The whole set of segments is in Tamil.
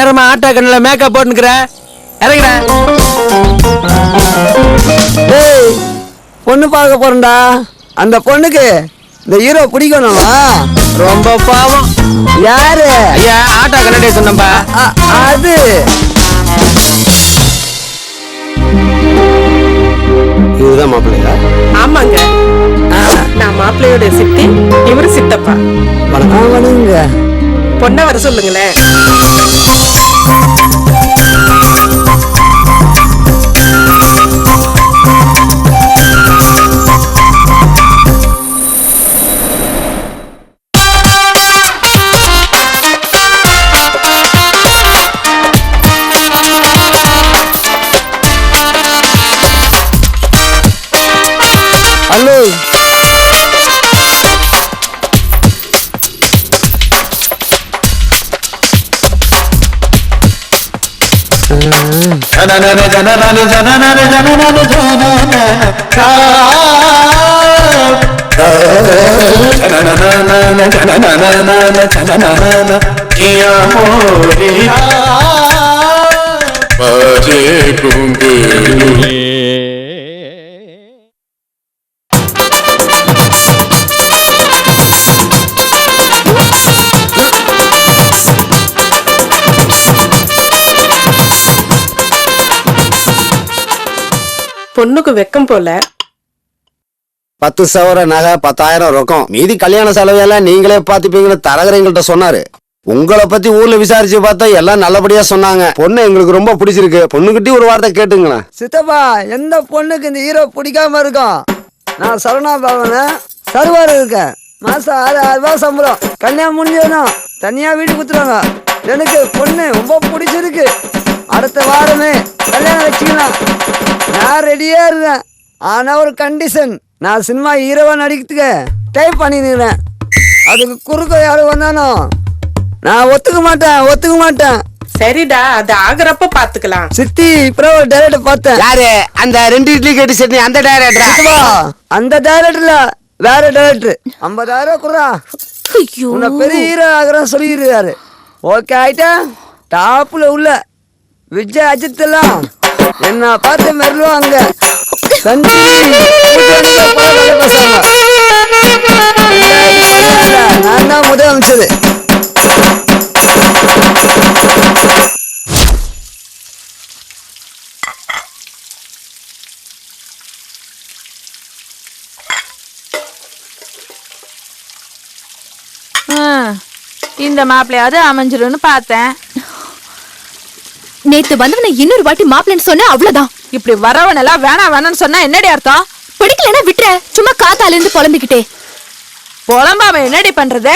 நேரமா ஆட்டோ கண்ணில் மேக்கப் போட்டுக்கிற இறங்குற. ஏய் பொண்ணு பார்க்க போறேன்டா. அந்த பொண்ணுக்கு இந்த ஹீரோ பிடிக்கணுமா? ரொம்ப பாவம். யாரு? ஐயா ஆட்டோ கண்ணடே சொன்னப்பா. அது இதுதான் மாப்பிள்ளையா? ஆமாங்க, நான் மாப்பிள்ளையோட சித்தி, இவரு சித்தப்பா. வணங்க. பொண்ணை வர சொல்லுங்களேன். ஹலோ. பொண்ணுக்கு வெக்கம் போல. 10 சவர நகை 10,000 ரொக்கம், மீதி கல்யாண செலவையெல்லாம் நீங்களே பாத்துப்பீங்கன்னு தரகர் எங்கள்கிட்ட சொன்னாரு. உங்களை பத்தி ஊர்ல விசாரிச்சு பார்த்தா எல்லாம் நல்லபடியா சொன்னாங்க. பொண்ணு எங்களுக்கு ரொம்ப பிடிச்சிருக்கு. பொண்ணுகிட்டே ஒரு வார்த்தை கேட்டுங்களேன். சித்தப்பா, எந்த பொண்ணுக்கு இந்த ஹீரோ பிடிக்காம இருக்கும்? நான் சரவணா பவன சர்வார் இருக்கேன். மாசம் 6,000 ரூபாய் சம்பளம். கல்யாணம் முடிஞ்சதும் தனியா வீடு குத்துறாங்க. எனக்கு பொண்ணு ரொம்ப பிடிச்சிருக்கு. அடுத்த வாரமே கல்யாணம் வச்சுக்கலாம். நான் ரெடியா இருக்கேன். ஆனா ஒரு கண்டிஷன், நான் சினிமா ஹீரோவா நடிக்கிறதுக்கு டைப் பண்ணிக்கிறேன். அதுக்கு குறுக்க யாரும் வந்தாலும் நான் ஒத்துக்க மாட்டேன். சரிடா, அது ஆகுறப்ப பாத்துக்கலாம். சித்தி இப்போ ஒரு டைரக்டர் பார்த்தேன். யாரு? அந்த 2 இட்லி கேட்டு சட்னி அந்த டைரக்டரா? அந்த டைரக்டர்ல வேற டைரக்டர். 50,000 குறா. உன்னை பெரிய ஹீரோ ஆகுறேன்னு சொல்லிடுறாரு. ஓகே ஆயிட்டா? டாப்ல உள்ள விஜய் அஜித் எல்லாம் என்ன பார்த்து மெருவாங்க. நான் தான் முதல் அமைச்சது. இந்த மாப்பிள்ளையாவது அமைஞ்சிரும்னு பார்த்தேன். நேத்து வந்தவன இன்னொரு வாட்டி மாப்பிள்ளைன்னு சொன்ன அவ்வளவுதான். இப்படி வரவனெல்லாம் வேணாம்னு சொன்னா என்னடி அர்த்தம்? பிடிக்கலன்னா விட்டுற. சும்மா காத்தால இருந்து புலம்பிக்கிட்டே. புலம்பாம என்னடி பண்றது?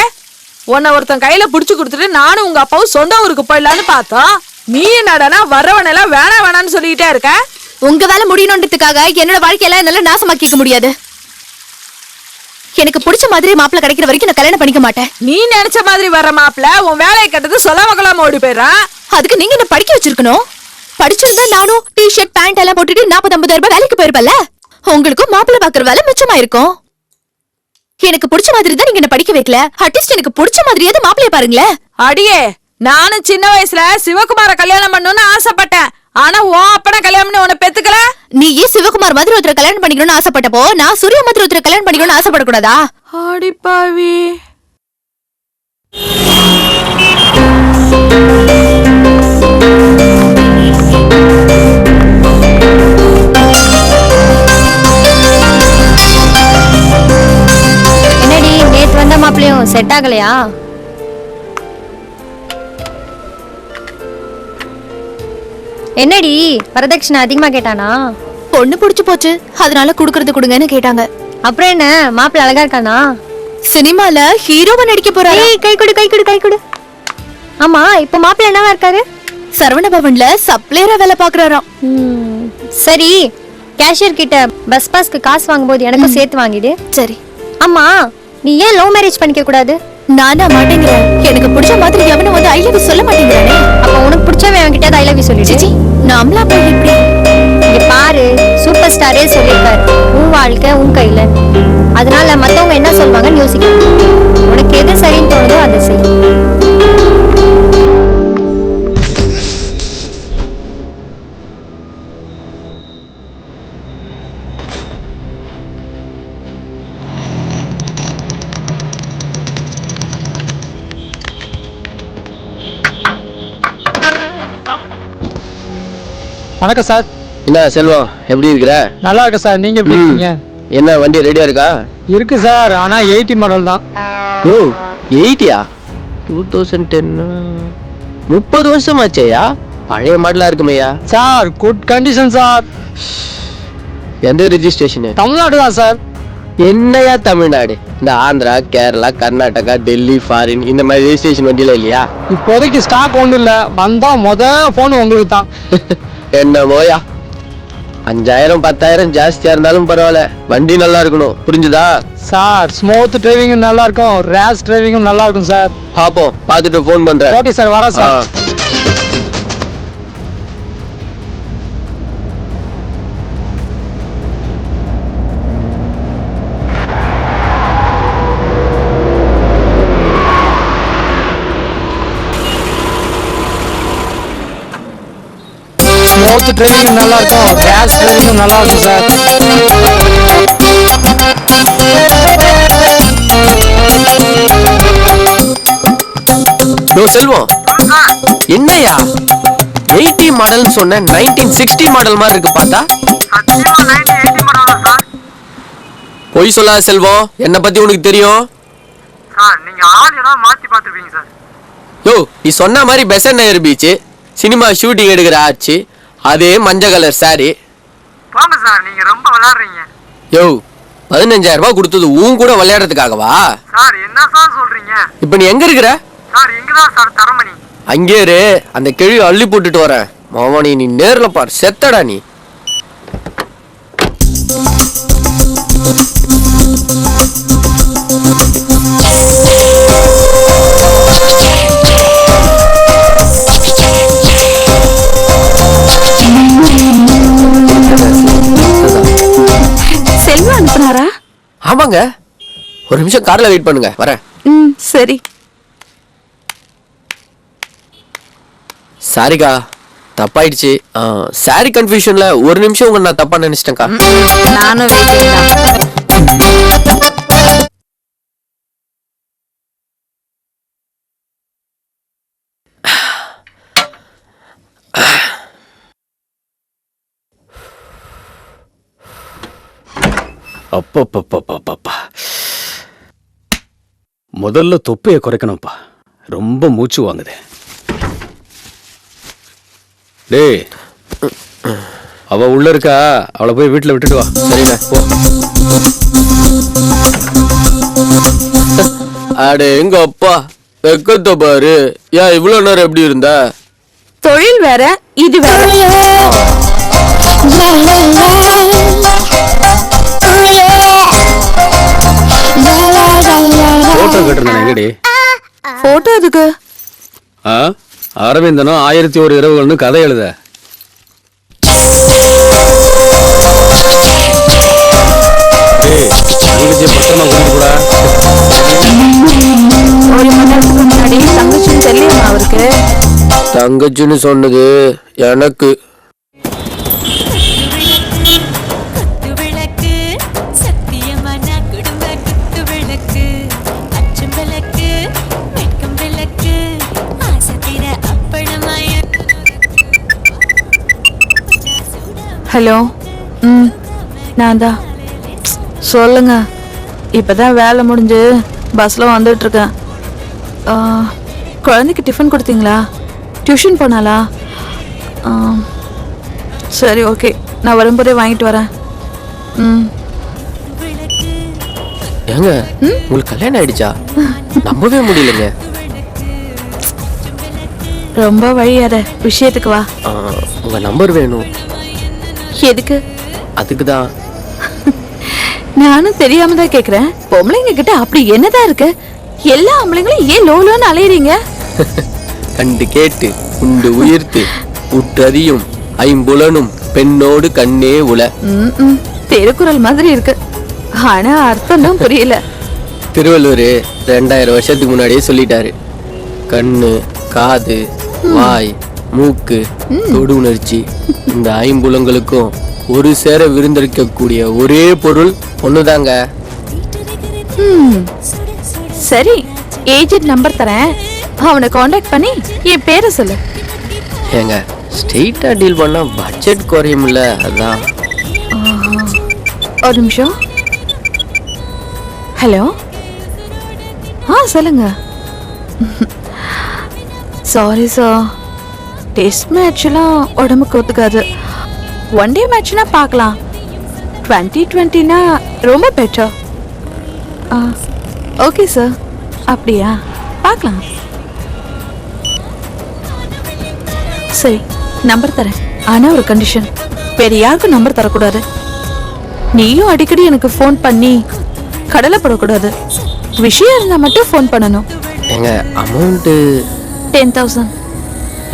உன்னை ஒருத்தன் கையில புடிச்சு கொடுத்துட்டு நானும் உங்க அப்பாவும் சொந்த ஊருக்கு போயிடலான்னு பார்த்தோம். நீ என்னடனா வரவனெல்லாம் வேணாம்னு சொல்லிக்கிட்டே இருக்க. உங்க வேலை முடியணுன்றதுக்காக என்னோட வாழ்க்கையெல்லாம் என்னால நாசமாக்கிக்க முடியாது. எனக்கு பிடிச்ச மாதிரி மாப்பிள்ளை கிடைக்கிற வரைக்கும் நான் கல்யாணம் பண்ணிக்க மாட்டேன். நீ நினைச்ச மாதிரி வர மாப்பிள்ள உன் வேலையை கட்டது சொல்லாம ஓடி போயிடுறான். அதுக்கு நீங்க என்ன படிக்க வச்சிருக்கணும். படிச்சிருந்தா நானும் டி-ஷர்ட் பேண்ட் எல்லாம் போட்டுட்டு 40-50 ரூபாய் வேலைக்கு போயிருப்பல. உங்களுக்கும் மாப்பிள்ளை பாக்குற வேலை மிச்சமா இருக்கும். எனக்கு பிடிச்ச மாதிரி தான் நீங்க என்ன படிக்க வைக்கல. அட்லீஸ்ட் எனக்கு பிடிச்ச மாதிரியாவது மாப்பிள்ளைய பாருங்களேன். அடியே, நானும் சின்ன வயசுல சிவகுமார கல்யாணம் பண்ணணும்னு ஆசைப்பட்டேன். ஆனா உன் அப்பன கல்யாணம் உன்னை பெத்துக்கல. நீ ஏன் சிவகுமார் மாதிரி ஒருத்தரை கல்யாணம் பண்ணிக்கணும்னு ஆசைப்பட்டப்போ நான் சூர்யா மாதிரி ஒருத்தரை கல்யாணம் பண்ணிக்கணும்னு ஆசைப்படக்கூடாதா? ஆடிப்பாவி. என்னடி நேத்து வந்த மாப்பிளையும் செட் ஆகலையா? என்னடி வரதட்சணை அதிகமா கேட்டானா? பொண்ணு புடிச்சு போச்சு, அதனால குடுக்கறது கொடுங்கன்னு கேட்டாங்க. அப்புறம் என்ன, மாப்பிள்ளை அழகா இருக்கானா? சினிமால ஹீரோவா நடிக்க போறாரு. கை கொடு. ஆமா, இப்ப மாப்பிள்ளை என்னவா இருக்காரு? சரவண பவன்ல சப்ளையரா வேலை பாக்குறாராம். சரி, கேஷியர் கிட்ட பஸ் பாஸ்க்கு காசு வாங்கும்போது எனக்கும் சேர்த்து வாங்கிடு. சரி. ஆமா, நீ ஏன் லவ் மேரேஜ் பண்ணிக்க கூடாது? நானா மாட்டேங்கிறேன். எனக்கு பிடிச்ச மாதிரி எவனும் வந்து ஐ லவ் யூ சொல்ல மாட்டேங்கிறானே. அப்ப உனக்கு பிடிச்சவன் என்கிட்ட ஐ லவ் யூ சொல்லிடு. சிச்சி, நாமளா போய் எப்படி? இங்க பாரு, சூப்பர் ஸ்டாரே சொல்லிருக்காரு, உன் வாழ்க்கை உன் கையில. அதனால மத்தவங்க என்ன சொல்வாங்கன்னு யோசிக்க. உனக்கு எது சரின்னு தோணுதோ அதை செய். வணக்கம் சார். என்ன செல்வம் எப்படி இருக்கிற? நல்லா இருக்கு சார். நீங்க எப்படி இருக்கீங்க? என்ன வண்டி ரெடியா இருக்கா? இருக்கு சார், ஆனா 80 மாடல் தான். ஓ 80யா? 2010 30 வருஷம் ஆச்சேயா? பழைய மாடலா இருக்குமேயா? Sir good condition sir. எந்த ரெஜிஸ்ட்ரேஷன்? தமிழ்நாடு தான் சார். என்னையா தமிழ்நாடு? இந்த ஆந்திரா, கேரளா, கர்நாடகா, டெல்லி, ஃபாரின் இந்த மாதிரி ரெஜிஸ்ட்ரேஷன் வண்டியில இல்லையா? இப்போதைக்கு ஸ்டாக் ஒன்றும் இல்லை. வந்தா போன் உங்களுக்கு தான். என்னமோயா 5000 10,000 ஜாஸ்தியா இருந்தாலும் பரவாயில்ல, வண்டி நல்லா இருக்கணும். புரிஞ்சுதா? சார் ஸ்மூத் டிரைவிங்கும் நல்லா இருக்கும், ரேஸ் டிரைவிங்கும் நல்லா இருக்கும் சார். பாப்போம், பார்த்துட்டு ஃபோன் பண்றேன். ஓகே சார், வரேன் சார். ஸ்மூத் டிரைவிங்கும் நல்லா இருக்கும், ரேஸ் டிரைவிங்கும் நல்லா இருக்கும் சார். செல்வம் என்னையா 80 மாடல்னு சொன்ன? 1960 மாடல் மாதிரி இருக்கு பார்த்தா. பொய் சொல்லாத செல்வம், என்ன பத்தி உனக்கு தெரியும்? யோ நீ சொன்ன மாதிரி பெசன்ட் நகர் பீச் சினிமா ஷூட்டிங் எடுக்கிற ஆச்சு, அதே மஞ்சள் கலர் சாரி. போங்க சார், நீங்க ரொம்ப விளையாடுறீங்க. யோ 15,000 ரூபாய் கொடுத்தது உன் கூட விளையாடுறதுக்காகவா? சார் என்ன சார் சொல்றீங்க? இப்ப நீ எங்க இருக்கிற? சார் இங்கதான் சார், தரமணி. அங்கே இரு, அந்த கிழி அள்ளி போட்டுட்டு வரேன். மாமணி நீ நேர்ல பார், செத்தடா நீ. செல்வா அனுப்புனாரா? ஆமாங்க, ஒரு நிமிஷம் கார்ல வெயிட் பண்ணுங்க, வரேன். சரி. சாரிக்கா, தப்பாயிடுச்சு. சாரி கன்ஃபியூஷன்ல ஒரு நிமிஷம் உங்க நான் தப்பா நினைச்சிட்டேன்க்கா. நானும் வெயிட்டிங் தான். அப்பப்பப்பப்பப்பா, முதல்ல தொப்பையை குறைக்கணும்ப்பா, ரொம்ப மூச்சு வாங்குது. டேய், அவ உள்ள இருக்கா, அவளை போய் வீட்டுல விட்டுட்டு வா. சரிண்ணா, போ. அடே எங்க அப்பா, வெக்கத்தை பாரு. ஏன் இவ்வளவு நேரம் எப்படி இருந்த? தொழில் வேற, இது வேற. போட்டோ கட்டுறேன் எங்கடி? போட்டோ எதுக்கு? அரவிந்தனும் 1001 இரவுகள்னு கதை எழுத. பத்திரமா கூடா. ஒரு மணி நேரத்துக்கு முன்னாடி தங்கச்சின்னு தெரியுமா அவருக்கு? தங்கச்சின்னு சொன்னது எனக்கு. ஹலோ, நான் தான். சொல்லுங்க. இப்பதான் வேலை முடிஞ்சு பஸ்ல வந்துட்டு இருக்கேன். குழந்தைக்கு டிஃபன் கொடுத்தீங்களா? டியூஷன் போனாலா? சரி ஓகே, நான் வரும்போதே வாங்கிட்டு வரேன். ஏங்க உங்களுக்கு கல்யாணம் ஆயிடுச்சா? நம்பவே முடியலங்க. ரொம்ப வழியாத, விஷயத்துக்கு வா. உங்க நம்பர் வேணும். எதுக்கு? அதுக்குதான். நானும் தெரியாம தான் கேக்குறேன். பொம்பளைங்க கிட்ட அப்படி என்னதான் இருக்கு? எல்லா ஆம்பளைங்களும் ஏன் லோலோன்னு அலையறீங்க? கண்டு கேட்டு உண்டு உயிர்த்து உற்றறியும் ஐம்புலனும் பெண்ணோடு கண்ணே உல. திருக்குறள் மாதிரி இருக்கு, ஆனா அர்த்தம் தான் புரியல. திருவள்ளுவர் 2000 வருஷத்துக்கு முன்னாடியே சொல்லிட்டாரு. கண்ணு, காது, வாய், மூக்கு, தொடு உணர்ச்சி இந்த ஐம்புலங்களுக்கும் ஒரு சேர விருந்தளிக்கக்கூடிய ஒரே பொருள் ஒண்ணுதாங்க. சரி, ஏஜென்ட் நம்பர் தரேன், அவனை காண்டாக்ட் பண்ணி என் பேரை சொல்லு. ஏங்க ஸ்ட்ரெயிட்டா டீல் பண்ணா பட்ஜெட் குறையும்ல, அதான். ஒரு நிமிஷம். ஹலோ, சொல்லுங்க. சாரி சார், டெஸ்ட் மேட்ச்லாம் உடம்புக்கு ஒத்துக்காது. ஒன் டே மேட்ச்னா பார்க்கலாம். 2020னா ரொம்ப பெட்டர். ஓகே சார், அப்படியா, பார்க்கலாம். சரி, நம்பர் தரேன். ஆனா ஒரு கண்டிஷன், வேற யாருக்கும் நம்பர் தரக்கூடாது. நீயும் அடிக்கடி எனக்கு ஃபோன் பண்ணி கடலை போடக்கூடாது. விஷயம் இருந்தா மட்டும் ஃபோன் பண்ணணும். எங்க அமௌண்ட் 10,000.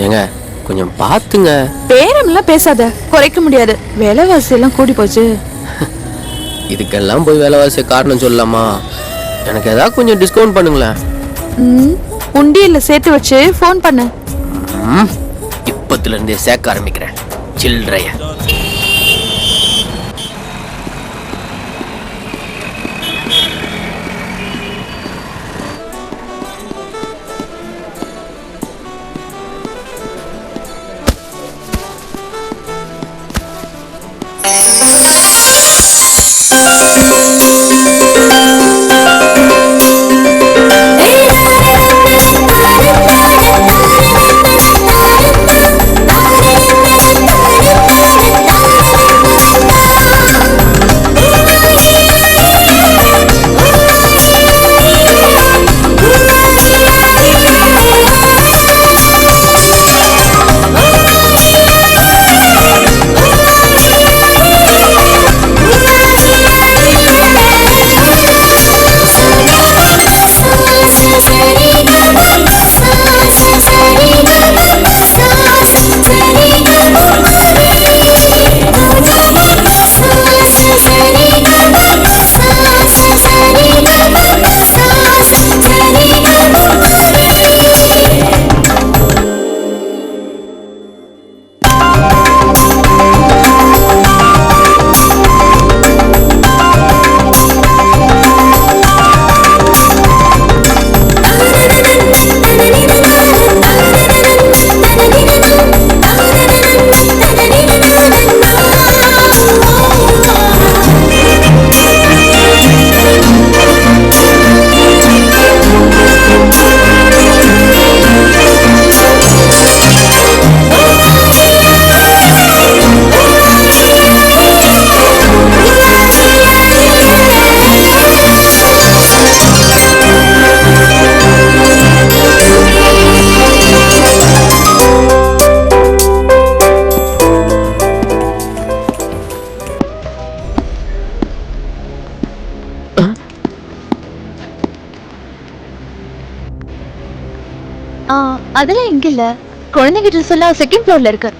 ஏங்க கொஞ்சம் பார்த்துங்க. பேரம்லாம் பேசாத, குறைக்க முடியாது. விலைவாசி எல்லாம் கூடி போச்சு. இதுக்கெல்லாம் போய் விலைவாசி காரணம் சொல்லலாமா? எனக்கு ஏதாவது கொஞ்சம் டிஸ்கவுண்ட் பண்ணுங்களேன். உண்டியல்ல சேர்த்து வச்சு ஃபோன் பண்ணு. இப்பத்துல இருந்தே சேர்க்க ஆரம்பிக்கிறேன் சில்லறைய. அதெல்லாம் இங்க இல்ல, குழந்தைங்க ட்ரெஸ் எல்லாம் செகண்ட் ஃப்ளோர்ல இருக்கு.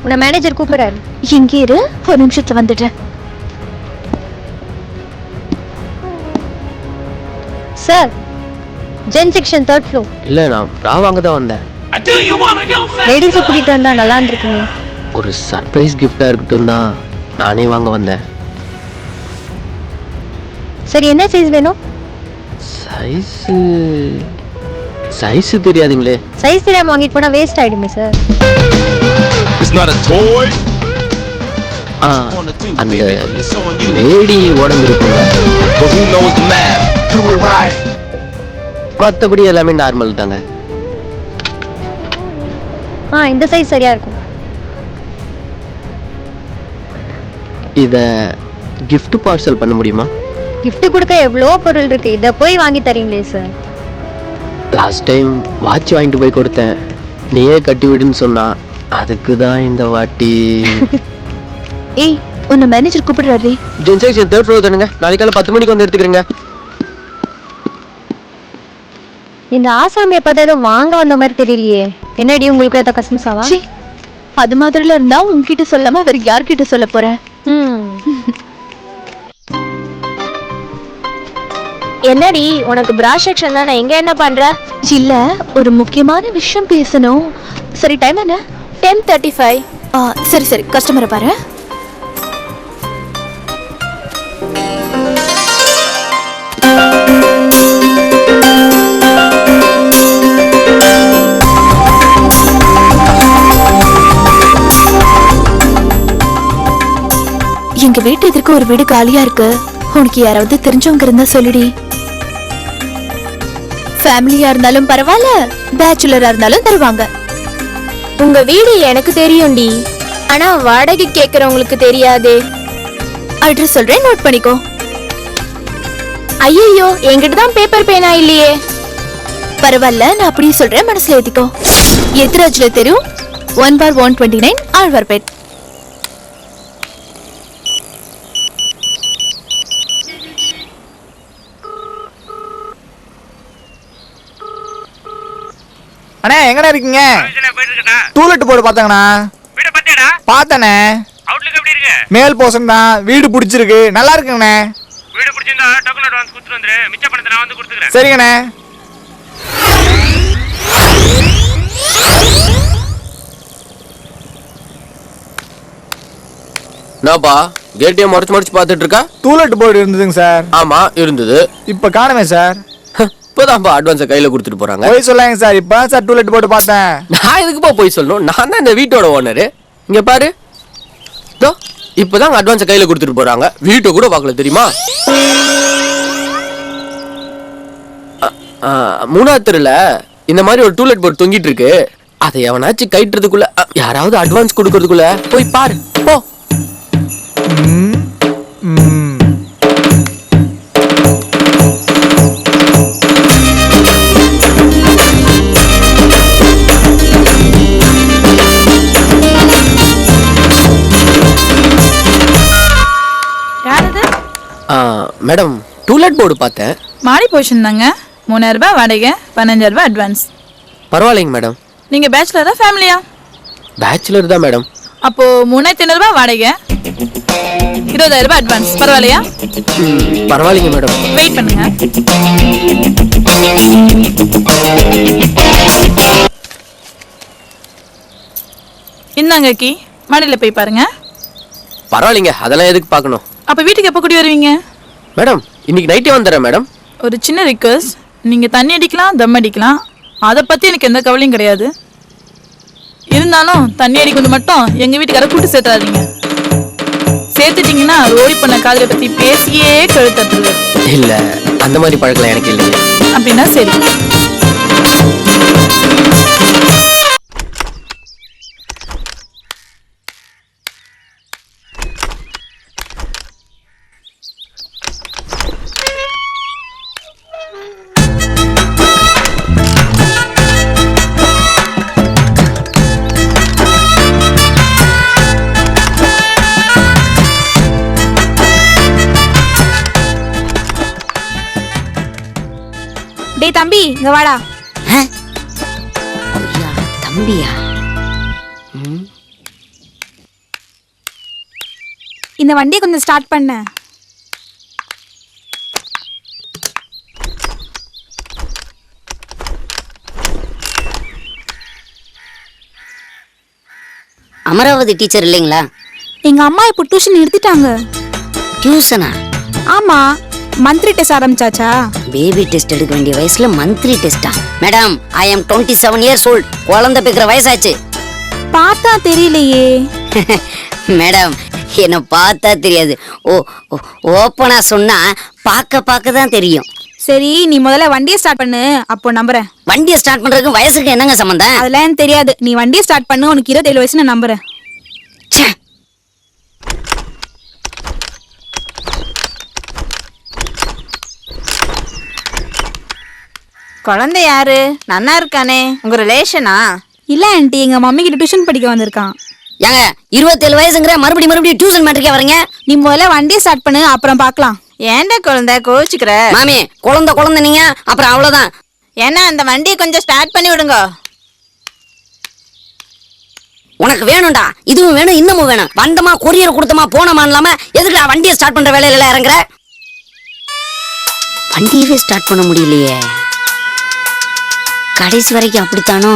உன்னை மேனேஜர் கூப்பிடுறாரு. இங்கே இரு, ஒரு நிமிஷத்துல வந்துடுறேன். Sir, gen section 3rd floor. இல்ல, நான் ப்ரா வாங்க தான் வந்தேன். லேடிஸை கூட்டிட்டு வந்தா நல்லா இருந்திருக்குங்க. ஒரு சர்ப்ரைஸ் கிஃப்டா இருக்கட்டும் தான் நானே வாங்க வந்தேன். சரி, என்ன சைஸ் வேணும்? சைஸ் தெரியாதுங்களே. சைஸ் தெரியாம வாங்கிட்டு போனா வேஸ்ட் ஆயிடுமே சார். அந்த லேடி உடம்பு இருக்குங்க, மற்றபடி எல்லாமே நார்மல் தாங்க. இந்த சைஸ் சரியா இருக்கும். இத gift பார்சல் பண்ண முடியுமா? gift கொடுக்க எவ்வளோ பொருள் இருக்கு, இத போய் வாங்கி தரீங்களே சார். லாஸ்ட் டைம் வாட்ச் வாங்கிட்டு போய் கொடுத்தேன், நீயே கட்டி விடுன்னு சொன்னா, அதுக்கு தான் இந்த வாட்டி. ஏய், உன்னை மேனேஜர் கூப்பிடுறாரு. ஜென் செக்ஷன் 3rd ஃப்ளோர் தானுங்க. நாளைக்கு காலை 10 மணிக்கு வந்து எடுத்துக்கிறேங்க. இந்த ஆசாமியை பார்த்தா ஏதோ வாங்க வந்த மாதிரி தெரியலையே. என்னடி உங்களுக்கு ஏதாவது கஸ்டமர்ஸாவா? அது மாதிரில இருந்தா உங்ககிட்ட சொல்லாம வேற யார்கிட்ட சொல்ல போறேன்? என்னடி உனக்கு பிரா செக்ஷன் தானே, எங்க என்ன பண்ற? இல்ல, ஒரு முக்கியமான விஷயம் பேசணும். சரி, டைம் என்ன? 10:35. சரி சரி, கஸ்டமரை பாரு. எங்க வீட்டு எதிர்க்க ஒரு வீடு காலியா இருக்கு. உனக்கு யாராவது தெரிஞ்சவங்க இருந்தா சொல்லுடி. ஃபேமிலியா இருந்தாலும் பரவாயில்ல, பேச்சுலரா இருந்தாலும் தருவாங்க. உங்க வீடு எனக்கு தெரியும்டி, ஆனா வாடகை கேக்குறவங்களுக்கு தெரியாதே. அட்ரஸ் சொல்றேன், நோட் பண்ணிக்கோ. ஐயோ, என்கிட்ட தான் பேப்பர் பேனா இல்லையே. பரவாயில்ல, நான் அப்படியே சொல்றேன், மனசுல ஏத்திக்கோ. எத்திராஜ்ல தெரு 1/129 ஆழ்வார்பேட். அண்ணே எங்கடா இருக்கீங்க? டூலெட் போர்டு பார்த்தாங்கண்ணா. பார்த்தனே. அவுட்லுக் எப்படி இருக்கு? மேல் போர்ஷன் தான். வீடு பிடிச்சிருக்கு, நல்லா இருக்குங்கண்ணே. வீடு பிடிச்சிருந்தா டோக்கன் அட்வான்ஸ் கொடுத்துட்டு வந்துரு, மிச்ச பணத்தை நான் வந்து கொடுத்துக்கிறேன். சரிங்கண்ணே. என்னப்பா கேட்டையும் மறைச்சு பார்த்துட்டு இருக்கா? டூலெட் போர்டு இருந்ததுங்க சார். ஆமா இருந்தது. இப்ப காணுமே சார். இப்பதான்ப்பா அட்வான்ஸை கையில கொடுத்துட்டு போறாங்க. போய் சொல்லாங்க சார். இப்ப சார் டூலெட் போர்டு பார்த்தேன். நான் எதுக்குப்பா போய் சொல்லணும்? நான் தான் இந்த வீட்டோட ஓனரு. இங்க பாரு, இப்பதான் அட்வான்ஸை கையில கொடுத்துட்டு போறாங்க. வீட்டை கூட பார்க்கல தெரியுமா? மூணாவது தெருல இந்த மாதிரி ஒரு டூலெட் போர்டு தொங்கிட்டு இருக்கு. அதை எவனாச்சும் கைட்டுறதுக்குள்ள, யாராவது அட்வான்ஸ் கொடுக்கறதுக்குள்ள போய் பாரு போ. மேடம், டூலெட் போர்டு பார்த்தேன். மாடி போர்ஷன் தாங்க. 3000 ரூபாய் வாடகை, 15000 ரூபாய் அட்வான்ஸ். பரவாயில்லைங்க மேடம். நீங்க பேச்சுலரா ஃபேமிலியா? பேச்சுலர் தான் மேடம். அப்போ 3500 ரூபாய் வாடகை, 20000 ரூபாய் அட்வான்ஸ். பரவாயில்லையா? பரவாயில்லைங்க மேடம். வெயிட் பண்ணுங்க. இந்தாங்க கீ, மாடியில் போய் பாருங்க. பரவாயில்லைங்க, அதெல்லாம் எதுக்கு பார்க்கணும்? அப்ப வீட்டுக்கு எப்போ கூட்டி வருவீங்க? மேடம் இன்னைக்கு நைட்டே வந்துடுறேன் மேடம். ஒரு சின்ன ரிக்வெஸ்ட், நீங்க தண்ணி அடிக்கலாம், தம் அடிக்கலாம், அதை பத்தி எனக்கு எந்த கவலையும் கிடையாது. இருந்தாலும் தண்ணி அடிக்கிறது மட்டும் எங்க வீட்டுக்கார கூட்டு சேர்த்தாதீங்க. சேர்த்துட்டீங்கன்னா ரோடி பண்ண காதலை பத்தி பேசியே கழுத்தட்டுது. இல்ல, அந்த மாதிரி பழக்கம் எனக்கு இல்லைங்க. அப்படின்னா சரி. டேய் தம்பி, இங்க வாடா. தம்பியா? இந்த வண்டியை கொஞ்சம் ஸ்டார்ட் பண்ண. அமராவதி டீச்சர் இல்லைங்களா? எங்க அம்மா இப்போ டியூஷன் எடுத்துட்டாங்க. டியூஷனா? ஆமா, மந்த்லி டெஸ்ட் ஆரம்பிச்சாச்சா? பேபி டெஸ்ட் எடுக்க வேண்டிய வயசுல மந்த்லி டெஸ்டா? மேடம், ஐ அம் 27 years old. குழந்தை பிறக்கிற வயசாச்சு. பார்த்தா தெரியலையே. மேடம், என்ன பார்த்தா தெரியாது. ஓப்பனா சொன்னா பார்க்க தான் தெரியும். சரி, நீ முதல்ல வண்டியை ஸ்டார்ட் பண்ணு, அப்போ நம்புறேன். வண்டியை ஸ்டார்ட் பண்றதுக்கு வயசுக்கு என்னங்க சம்பந்தம்? அதெல்லாம் எனக்கு தெரியாது. நீ வண்டியை ஸ்டார்ட் பண்ணு, உனக்கு 27 வயசு, நான் நம்புறேன். குழந்தை யாரு? நன்னா இருக்கானே, உங்க ரிலேஷனா? இல்ல ஆண்டி, எங்க மம்மி கிட்ட டியூஷன் படிக்க வந்திருக்கான். ஏங்க 27 வயசுங்கிற மறுபடியும் டியூஷன் மேட்ருக்கே வரீங்க? நீ முதல்ல வண்டியை ஸ்டார்ட் பண்ணு, அப்புறம் பார்க்கலாம். ஏன்டா குழந்தை கோச்சுக்கிற? மாமி, குழந்தை நீங்க அப்புறம் அவ்வளவுதான். ஏன்னா அந்த வண்டியை கொஞ்சம் ஸ்டார்ட் பண்ணி விடுங்க. உனக்கு வேணும்டா, இதுவும் வேணும், இன்னமும் வேணும். வந்தமா கொரியர் கொடுத்தமா போனமா இல்லாம எதுக்கு வண்டியை ஸ்டார்ட் பண்ற வேலையில இறங்குற? வண்டியவே ஸ்டார்ட் பண்ண முடியலையே. கடைசி வரைக்கும் அப்படித்தானோ?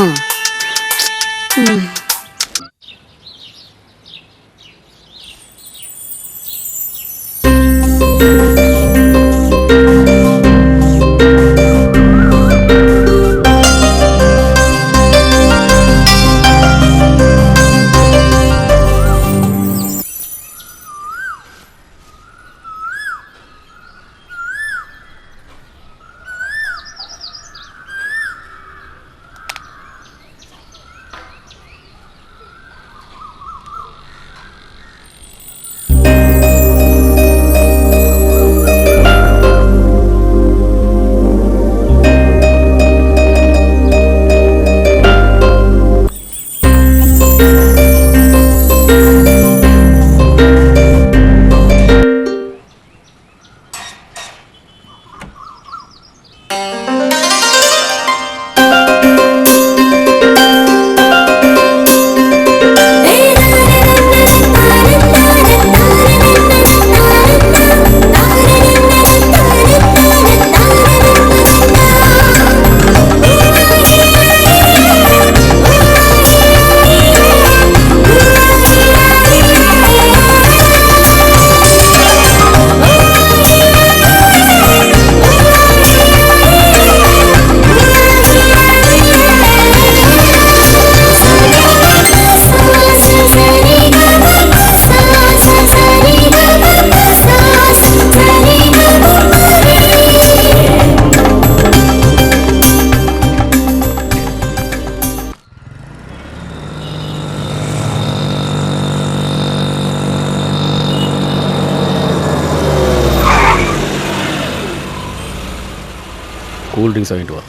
கூல் ட்ரிங்க்ஸ் வாங்கிட்டு வா.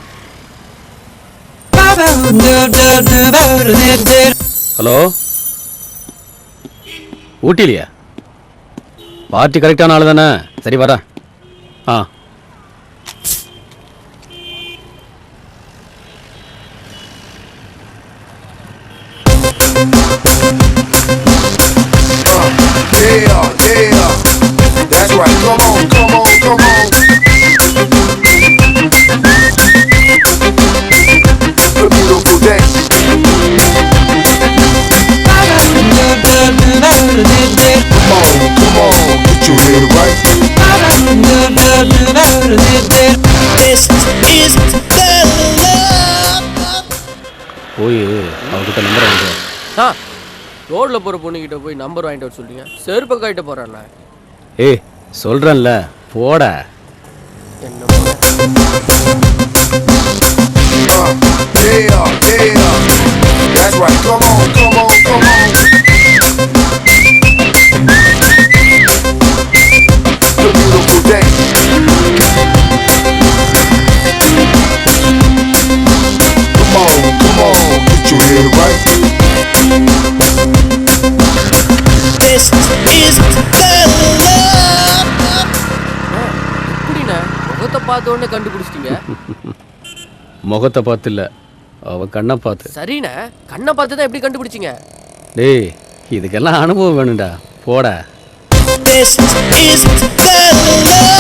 ஹலோ, ஊட்டிலையா? பார்ட்டி கரெக்டான ஆள் தானே? சரி வரா. ஆ That's right, come on, come on, come on. A beautiful day. Come on, get your head right. This is the love. போய் அவர்கிட்ட நம்பர் வாங்கிட்டு வா. ரோட்ல போற பொண்ணுகிட்ட போய் நம்பர் வாங்கிட்டு வர சொல்றீங்க? செருப்பு கைட்ட போறானே. ஏய் சொல்றேன்ல போடா. என்ன That's right, come on, come on, come on. A beautiful day. Come on, get your head right. This is the love. எப்படிண்ணே முகத்தை பார்த்த உடனே கண்டுபிடிச்சிட்டீங்க? முகத்தை பார்த்து இல்லை, அவ கண்ணை பார்த்து. சரிண்ணே, கண்ணை பார்த்து தான் எப்படி கண்டுபிடிச்சிங்க? டேய் இதுக்கெல்லாம் அனுபவம் வேணும்டா, போடா. This is the love.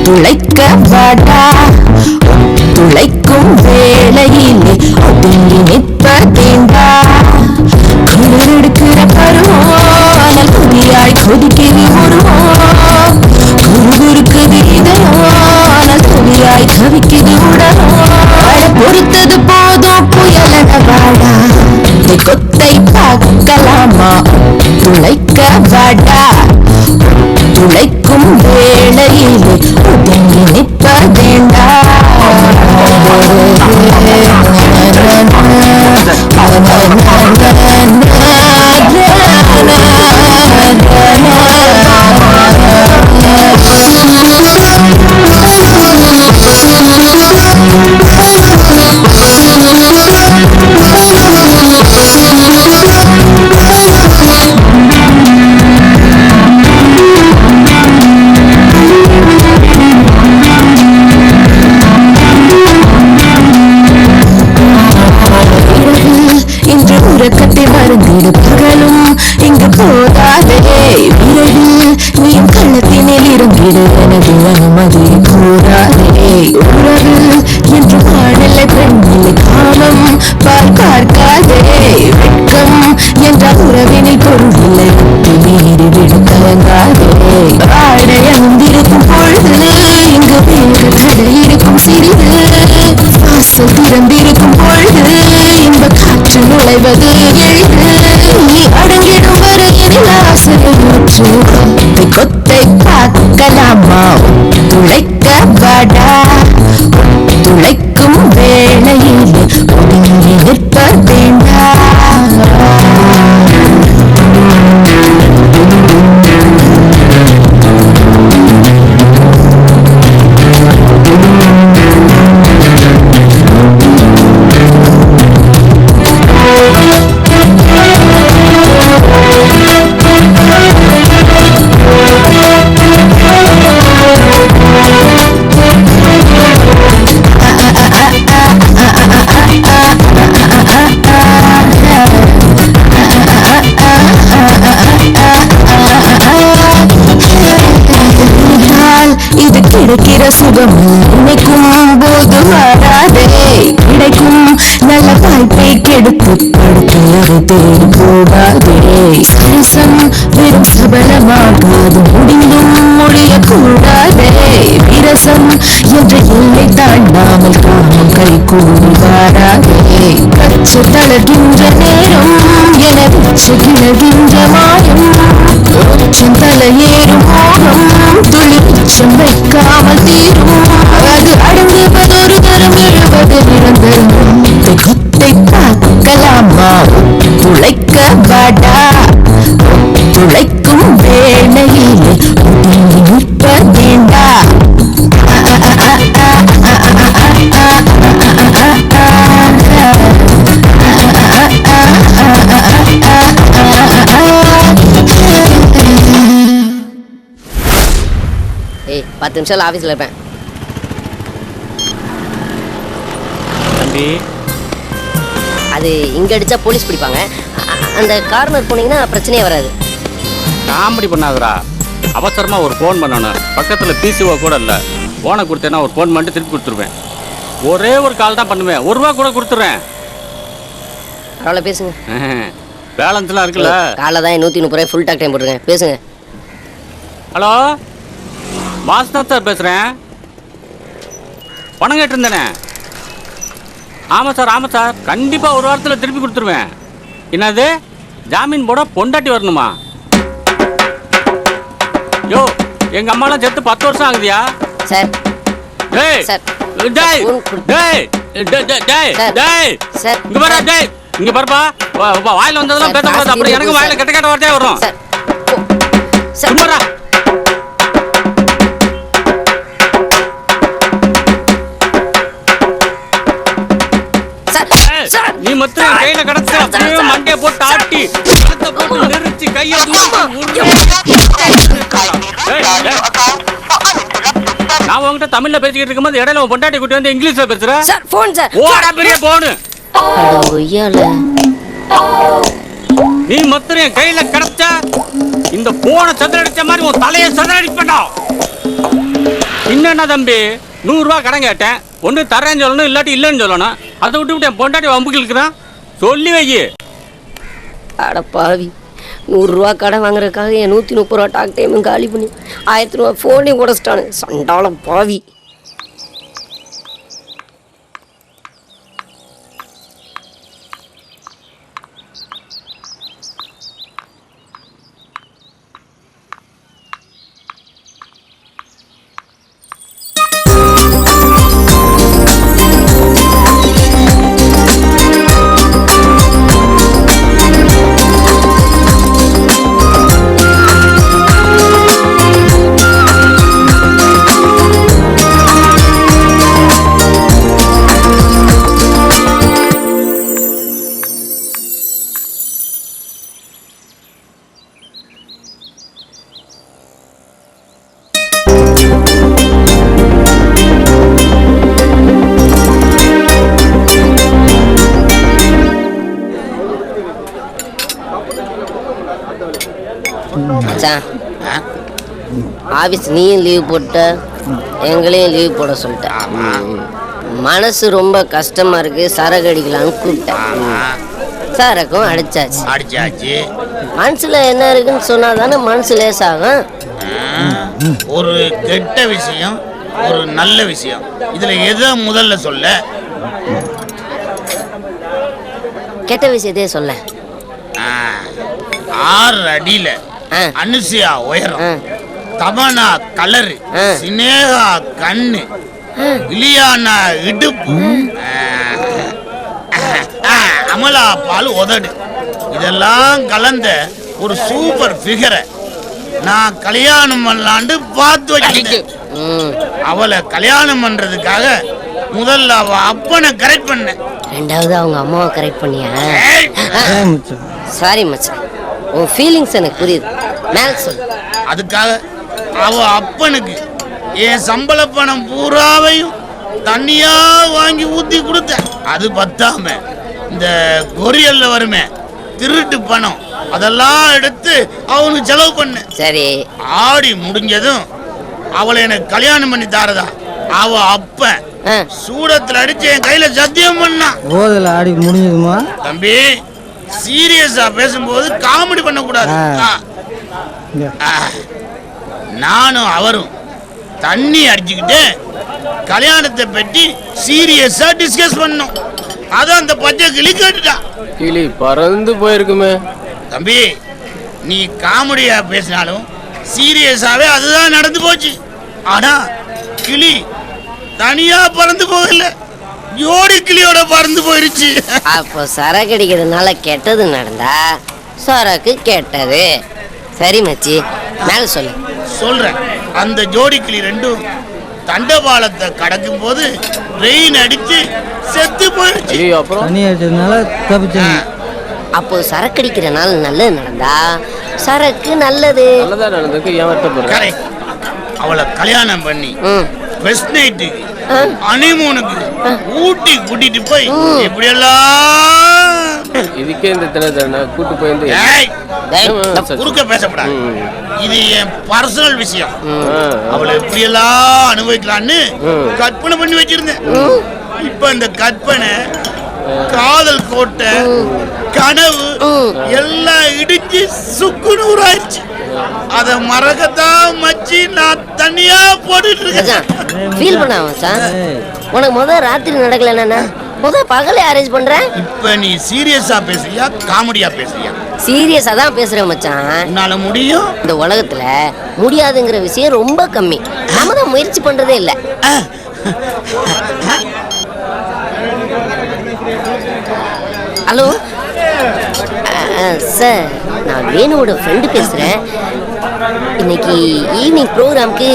துளைக்க வாடா துளைக்கும் தவிக்குது உடலும் பொறுத்தது போதும் புயலன வாடா கொத்தை பார்க்கலாமா துளைக்க வாடா துளைக்கும் வேளையில் ஒதுங்கி நிற்பதேண்டா இன்று உறக்கத்தை மறந்திடு பகலும் இங்கு போதாதே விரைவில் நீயும் கள்ளத்தினில் இருந்திடு எனது அனுமதி கூறாதே உறவு என்று பாடலை பெண்ணிலை காமம் பார்க்காதே வெட்கம் என்ற உறவினில் பொருளில்லை மீறிவிடு கலங்காதே ஆடை அணிந்திருக்கும் பொழுது இங்கு வேறு கடை இருக்கும் சிறிது வாசல் திறந்திருக்கும் பொழுது இன்ப காற்று நுழைவது எளிது நீ அடங்கிடும் வரையில் ஆசையூற்று கொத்தை பார்க்கலாமா துளைக்க வாடா துளைக்கும் வேளையில் ஒதுங்கி நிற்பதேண்டா இது கிடைக்கிற சுகம் நினைக்கும் போது வராதே கிடைக்கும் நல்ல வாய்ப்பை கெடுத்து படுத்து அதை தேடி போகாதே சரசம் வெறும் சபலமாகாது முடிந்தும் முடியக்கூடாதே விரசம் என்ற எல்லை தாண்டாமல் காமம் கை கூடி வாராதே கச்சு தளர்கின்ற நேரம் என உச்சு கிளகின்ற மாயம் உச்சம் தலையேறும் மோகம் துளி உச்சம் வைக்காமல் தீரும் அது அடங்குவதொரு தரம் எழுவது நிரந்தரம் கொத்தை பார்க்கலாமா துளைக்க வாடா துளைக்கும் வேளையில் ஒதுங்கி நிற்பதேண்டா ஏய் 10 நிமிஷம் ஆஃபீஸில் இருப்பேன் தம்பி அது இங்கே அடித்தா போலீஸ் பிடிப்பாங்க அந்த கார்னர் போனீங்கன்னா பிரச்சனையே வராது காமெடி பண்ணாதடா அவசரமாக ஒரு ஃபோன் பண்ணணும் பக்கத்தில் பிசிஓ கூட இல்லை ஃபோனை கொடுத்தேன்னா ஒரு ஃபோன் பண்ணிட்டு திருப்பி கொடுத்துருவேன் ஒரே ஒரு கால் தான் பண்ணுவேன் ₹1 கூட கொடுத்துட்றேன் பரவாயில்ல பேசுங்க பேலன்ஸ்லாம் இருக்குல்ல காலைல தான் 130 ஃபுல் டாக் டைம் போட்டுருக்கேன் பேசுங்க ஹலோ வாசுநாத் சார் பேசுகிறேன் பணம் கேட்டிருந்தேனே ஆமாம் சார் கண்டிப்பாக ஒரு வாரத்தில் திருப்பி கொடுத்துருவேன் என்னது ஜாமீன் போட பொண்டாட்டி வரணுமா யோ எங்கள் அம்மாலாம் சேர்த்து 10 வருஷம் ஆகுதியா சார் டேய் சார் டேய் டேய் டேய் டேய் சார் இங்கே பாரு டேய் இங்கே பாருப்பா வாயில் வந்ததெல்லாம் பேசக்கூடாது அப்புறம் எனக்கு வாயில் கெட்ட வார்த்தையே வரும் சும்மாடா நீ மொத்தம் கையில கிடச்சு அப்படியே மண்டைய போட்டு ஆட்டி போட்டு நெரிச்சு கையை நான் உங்ககிட்ட தமிழ்ல பேசிக்கிட்டு இருக்கும்போது இடையில உன் பொண்டாட்டி கூட்டி வந்து இங்கிலீஷ்ல பேசுறேன் சார் போன் சார் ஓடா பெரிய போனு நீ மொத்தம் என் கையில கிடச்ச இந்த போனை சதுரடிச்ச மாதிரி உன் தலையை சதுரடிப்பா என்னன்னா தம்பி ₹100 கடன் கேட்டேன் ஒன்று தரேன்னு சொல்லணும் இல்லாட்டி இல்லைன்னு சொல்லணும் அதை விட்டு என் பொண்டாட்டி வம்புக்கு இருக்கிறான் சொல்லி வை அட பாவி ₹100 கடன் வாங்குறதுக்காக என் ₹130 டாக் டைமும் காலி பண்ணி ₹1000 ஃபோனையும் உடச்சிட்டானு சண்டாளம் பாவி ஆபீஸ் நீயும் லீவ் போட்ட எங்களையும் லீவ் போட சொல்லிட்டேன். மனசு ரொம்ப கஷ்டமா இருக்கு, சரக்கு அடிக்கலான்னு கூப்பிட்டேன். சரக்கும் அடிச்சாச்சு. மனசுல என்ன இருக்குன்னு சொன்னா தானே மனசு லேசாகும். ஒரு கெட்ட விஷயம், ஒரு நல்ல விஷயம், இதுல எதை முதல்ல சொல்ல? கெட்ட விஷயத்தையே சொல்ல. 6 அடியில அனுசியா உயரம், தமனா கலரு, சினேகா கண்ணு, இலியானா இடுப்பு, அமலா பால் உதடு, இதெல்லாம் கலந்த ஒரு சூப்பர் ஃபிகரை நான் கல்யாணம் பண்ணலான்னு பார்த்து வச்சிருக்கேன். அவளை கல்யாணம் பண்றதுக்காக முதல்ல அவ அப்பனை கரெக்ட் பண்ண, ரெண்டாவது அவங்க அம்மாவை கரெக்ட் பண்ணியா? சாரி மச்சான், உன் ஃபீலிங்ஸ் எனக்கு புரியுது, மேல சொல்லு. அதுக்காக அவ அப்பனுக்கு என் சம்பள பணம் பூராவையும் தண்ணியா வாங்கி ஊத்தி கொடுத்த. அது பத்தாம இந்த கொரியல்ல வருமே திருட்டு பணம், அதெல்லாம் எடுத்து அவனுக்கு செலவு பண்ண. சரி, ஆடி முடிஞ்சதும் அவளை எனக்கு கல்யாணம் பண்ணி தாரதா அவ அப்ப சூடத்துல அடிச்சு என் கையில சத்தியம் பண்ணான். ஆடி முடிஞ்சதுமா? தம்பி, சீரியஸா பேசும்போது காமெடி பண்ண கூடாது. நானும் அவரும் தண்ணி அடிச்சுக்கிட்டு கல்யாணத்தை பற்றி சீரியஸா டிஸ்கஸ் பண்ணோம். அதான் அந்த பச்சை கிளி கேட்டுட்டா. கிளி பறந்து போயிருக்குமே. தம்பி, நீ காமெடியா பேசினாலும் சீரியஸாவே அதுதான் நடந்து போச்சு. ஆனா கிளி தனியா பறந்து போகல, ஜோடி கிளியோட பறந்து போயிருச்சு. அப்போ சரக்கு அடிக்கிறதுனால கெட்டது நடந்தா சரக்கு கெட்டது. சரி மச்சி, மேல சொல்லு. சொல்றேன். அந்த ஜோடி கிளி ரெண்டும் தண்டபாலத்தை கடக்கும் போது ரெயின் அடிச்சு செத்து போயிடுச்சு. அப்போ சரக்கு அடிக்கிறனால நல்லது நடந்தா சரக்கு நல்லது. அவளை கல்யாணம் பண்ணி ஃபர்ஸ்ட் நைட்டுக்கு ஹனிமூனுக்கு ஊட்டி கூட்டிட்டு போய் எப்படி எல்லாம் இதுக்கே இந்த தினத்தன கூட்டி போய் குறுக்க பேசப்படாது. இது என் பர்சனல் விஷயம். அவளை எப்படி எல்லாம் அனுபவிக்கலான்னு கற்பனை பண்ணி வச்சிருந்தேன். இப்ப இந்த கற்பனை, காதல் கோட்டை, கனவு எல்லாம் இடிச்சு சுக்குநூறாச்சு. அத மறக்கத்தான் மச்சி நான் தனியா போட்டுட்டு இருக்கேன். ஃபீல் பண்ண மச்சான், உனக்கு முதல் ராத்திரி நடக்கலன்னா முதல் பகலே அரேஞ்ச் பண்றேன். இப்ப நீ சீரியஸா பேசுறியா காமெடியா பேசுறியா? சீரியஸா தான் பேசுறேன் மச்சான். என்னால முடியும். இந்த உலகத்துல முடியாதுங்கிற விஷயம் ரொம்ப கம்மி. நாம தான் முயற்சி பண்றதே இல்ல. ஹலோ சார், நான் வேணுவோட ஃப்ரெண்டு பேசுறேன். இன்னைக்கு ஈவினிங் ப்ரோக்ராம்க்கு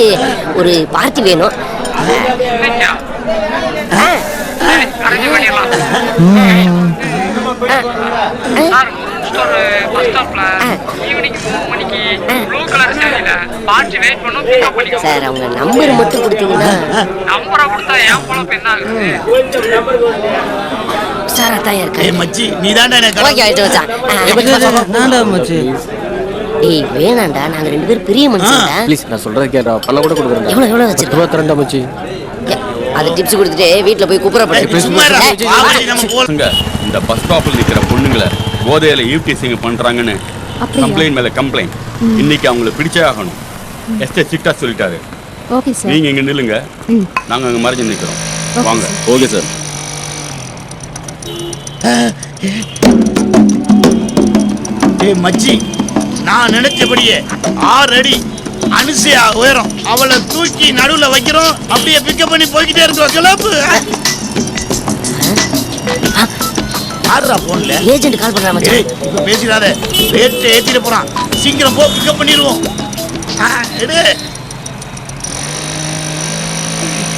ஒரு பார்ட்டி வேணும். சார், அவங்க நம்பர் மட்டும் கொடுத்தீங்கன்னா. சார் அதான் இருக்கேன். மச்சி நீ தான்டா எனக்கு. ஓகே ஆயிட்டு வச்சான். ஏய் வேணாண்டா, நாங்க ரெண்டு பேரும் பெரிய மனுஷன்டா. ப்ளீஸ் நான் சொல்றத கேடா, பண்ண கூட கொடுக்குறேன். எவ்வளவு வச்சிருக்க? தரண்டா மச்சி. அது டிப்ஸ் கொடுத்துட்டு வீட்ல போய் குப்புறப்பட. இந்த பஸ் ஸ்டாப்ல நிக்கிற பொண்ணுங்களை போதையில ஈவ்டீசிங் பண்றாங்கன்னு கம்ப்ளைண்ட் மேல கம்ப்ளைண்ட். இன்னைக்கு அவங்கள பிடிச்சே ஆகணும். எஸ்டே சிட்டா சொல்லிட்டாரு. Okay sir. நீங்க இங்க நில்லுங்க, நாங்க அங்க மறைஞ்சு நிக்கிறோம். வாங்க. Okay sir. ஏய் மச்சி, நான் நினைச்சபடியே 6 அடி அனுசியா உயரம், அவளை தூக்கி நடுவுல வைக்கிறோம். அப்படியே பிக்கப் பண்ணி போய்கிட்டே இருக்கோம். கிளப்பு. ஆடுறா போன்ல. ஏஜென்ட் கால் பண்றான் மச்சான். இப்ப பேசிடாத, ரேட் ஏத்திட்டு போறான். சீக்கிரம் போ, பிக்கப் பண்ணிடுவோம். எடு.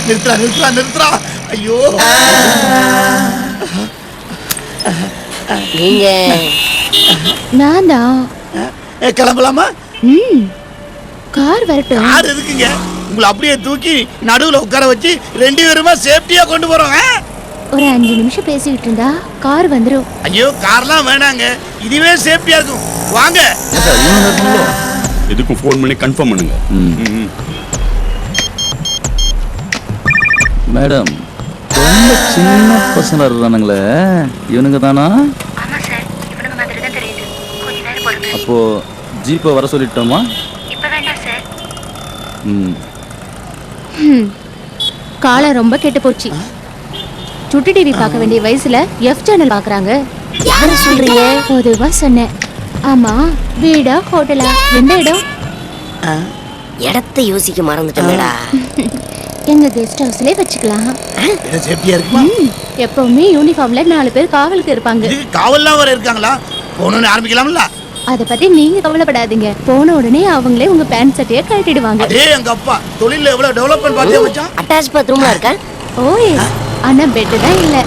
நிறுத்துறா. ஐயோ, நீங்க நான் தான். கிளம்பலாமா? கார் வரட்டும். கார் எதுக்குங்க? உங்களை அப்படியே தூக்கி நடுவுல உட்கார வச்சு 2 பேருமா சேஃப்டியா கொண்டு போறோம். ஒரு 5 நிமிஷம் பேசிக்கிட்டு இருந்தா கார் வந்துரும். ஐயோ, கார்லாம் வேணாங்க, இதுவே சேஃப்டியா இருக்கும். வாங்க. எதுக்கும் ஃபோன் பண்ணி கன்ஃபார்ம் பண்ணுங்க. ம். மேடம் ரொம்ப சின்ன பசங்க இருக்கானுங்களே, இவனுங்க தானா? அப்போ ஜீப்பை வர சொல்லிட்டோமா? காலம் ரொம்ப கெட்டு போச்சு. சுட்டி டிவி பார்க்க வேண்டிய வயசுல எஃப் சேனல் பாக்குறாங்க. யார சொல்றீங்க? பொதுவா சொன்னேன். ஆமா, வீடா ஹோட்டலா எந்த இடம்? இடத்தை யோசிக்க மறந்துட்டேன்டா. எங்க கெஸ்ட் ஹவுஸ்லயே வச்சுக்கலாம். சேஃப்டியா இருக்குமா? எப்பவுமே யூனிஃபார்ம்ல 4 பேர் காவலுக்கு இருப்பாங்க. இதுக்கு காவல்லாம் வர இருக்காங்களா? போனோன்னு ஆரம்பிக்கலாம்ல? அத பத்தி நீங்க கவலைப்படாதீங்க. போன உடனே அவங்களே உங்க பேண்ட் சட்டையை கழட்டிடுவாங்க. டேய் எங்க அப்பா தொழில்ல எவ்வளவு டெவலப்மென்ட் பாத்தியா மச்சான்? அட்டாச் பாத்ரூம்ல இருக்கா? ஓய், ஆனா பெட் தான் இல்ல.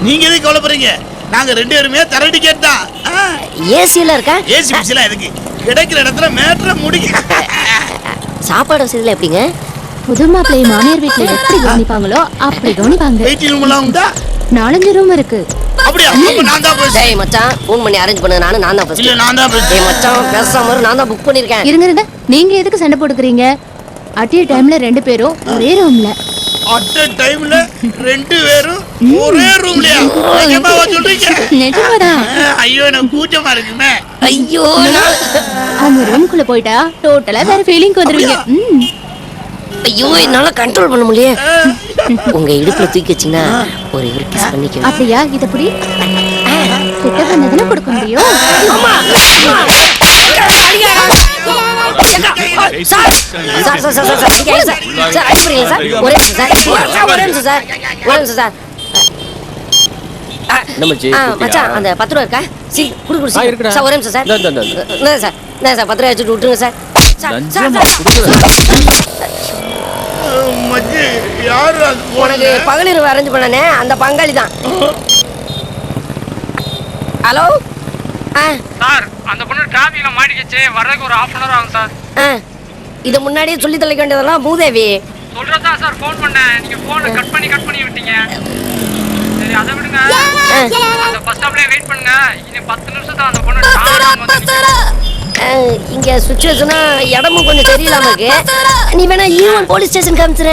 நீங்க எதுக்கு கவலைப்படுறீங்க? நாங்க 2 பேருமே தர டிக்கெட் தான். ஏசில இருக்கா? ஏசி பிசில எதுக்கு? கிடைக்கிற இடத்துல மேட்ர முடிக்க. சாப்பாடு வசதியில எப்படிங்க? புது மாப்பிள்ளை மாமியார் வீட்டுல எப்படி கவனிப்பாங்களோ அப்படி கவனிப்பாங்க. வெயிட்டிங் ரூம் எல்லாம் உண்டா? 4 ரூம் இருக்கு. அப்படியே அப்ப நான் தான் போய். டேய் மச்சான், ஃபோன் பண்ணி அரேஞ்ச் பண்ணு. நான் தான் ஃபர்ஸ்ட். இல்ல நான் தான் போய். டேய் மச்சான், பேசாம நான் தான் புக் பண்ணிருக்கேன். இருங்க, நீங்க எதுக்கு சண்டை போட்டுக்கிறீங்க? அட் ஏ டைம்ல 2 பேரும் ஒரே ரூம்ல. அட் ஏ டைம்ல 2 பேரும் ஒரே ரூம்லயா? என்னமா சொல்றீங்க? நிஜமாதான். ஐயோ எனக்கு கூச்சமா இருக்குமே. ஐயோ, அந்த ரூம்குள்ள போய்ட்டா டோட்டலா வேற ஃபீலிங் வந்துருவீங்க. ஐயோ என்னால கண்ட்ரோல் பண்ண முடியல. உங்க இடுப்புல தூக்கி வச்சீங்கன்னா ஒரு கிஸ் பண்ணிக்க. அப்படியா? இத புடி. கிட்ட பண்ணதுல கொடுக்க முடியும். மச்சான் அந்த 10 ரூபா இருக்கா? சி குடு குடு சார். ஒரே நிமிஷம் சார். சார் 10 ரூபா வச்சுட்டு விட்டுருங்க சார். மச்சி யாரு அது? உனக்கு பகலிரவு அரேஞ்ச் பண்ணனே அந்த பங்காளி தான். ஹலோ சார், அந்த பொண்ணு டிராஃபிக்ல மாட்டிக்கிச்சு. வரதுக்கு ஒரு 1/2 hour ஆகும் சார். இத முன்னாடியே சொல்லி தொலைக்க வேண்டியதெல்லாம் பூதேவி. சொல்றதா சார் ஃபோன் பண்ணேன். நீங்க போனை கட் பண்ணி விட்டீங்க. சரி அதை விடுங்க. அந்த பஸ் ஸ்டாப்லயே வெயிட் பண்ணுங்க. இன்னும் 10 நிமிஷத்துல அந்த பொண்ணு இங்க சுச்சுவேஷனா இடமும் கொஞ்சம் தெரியலாம இருக்கு. நீ வேணா ஈவன் போலீஸ் ஸ்டேஷன் காமிச்சுற.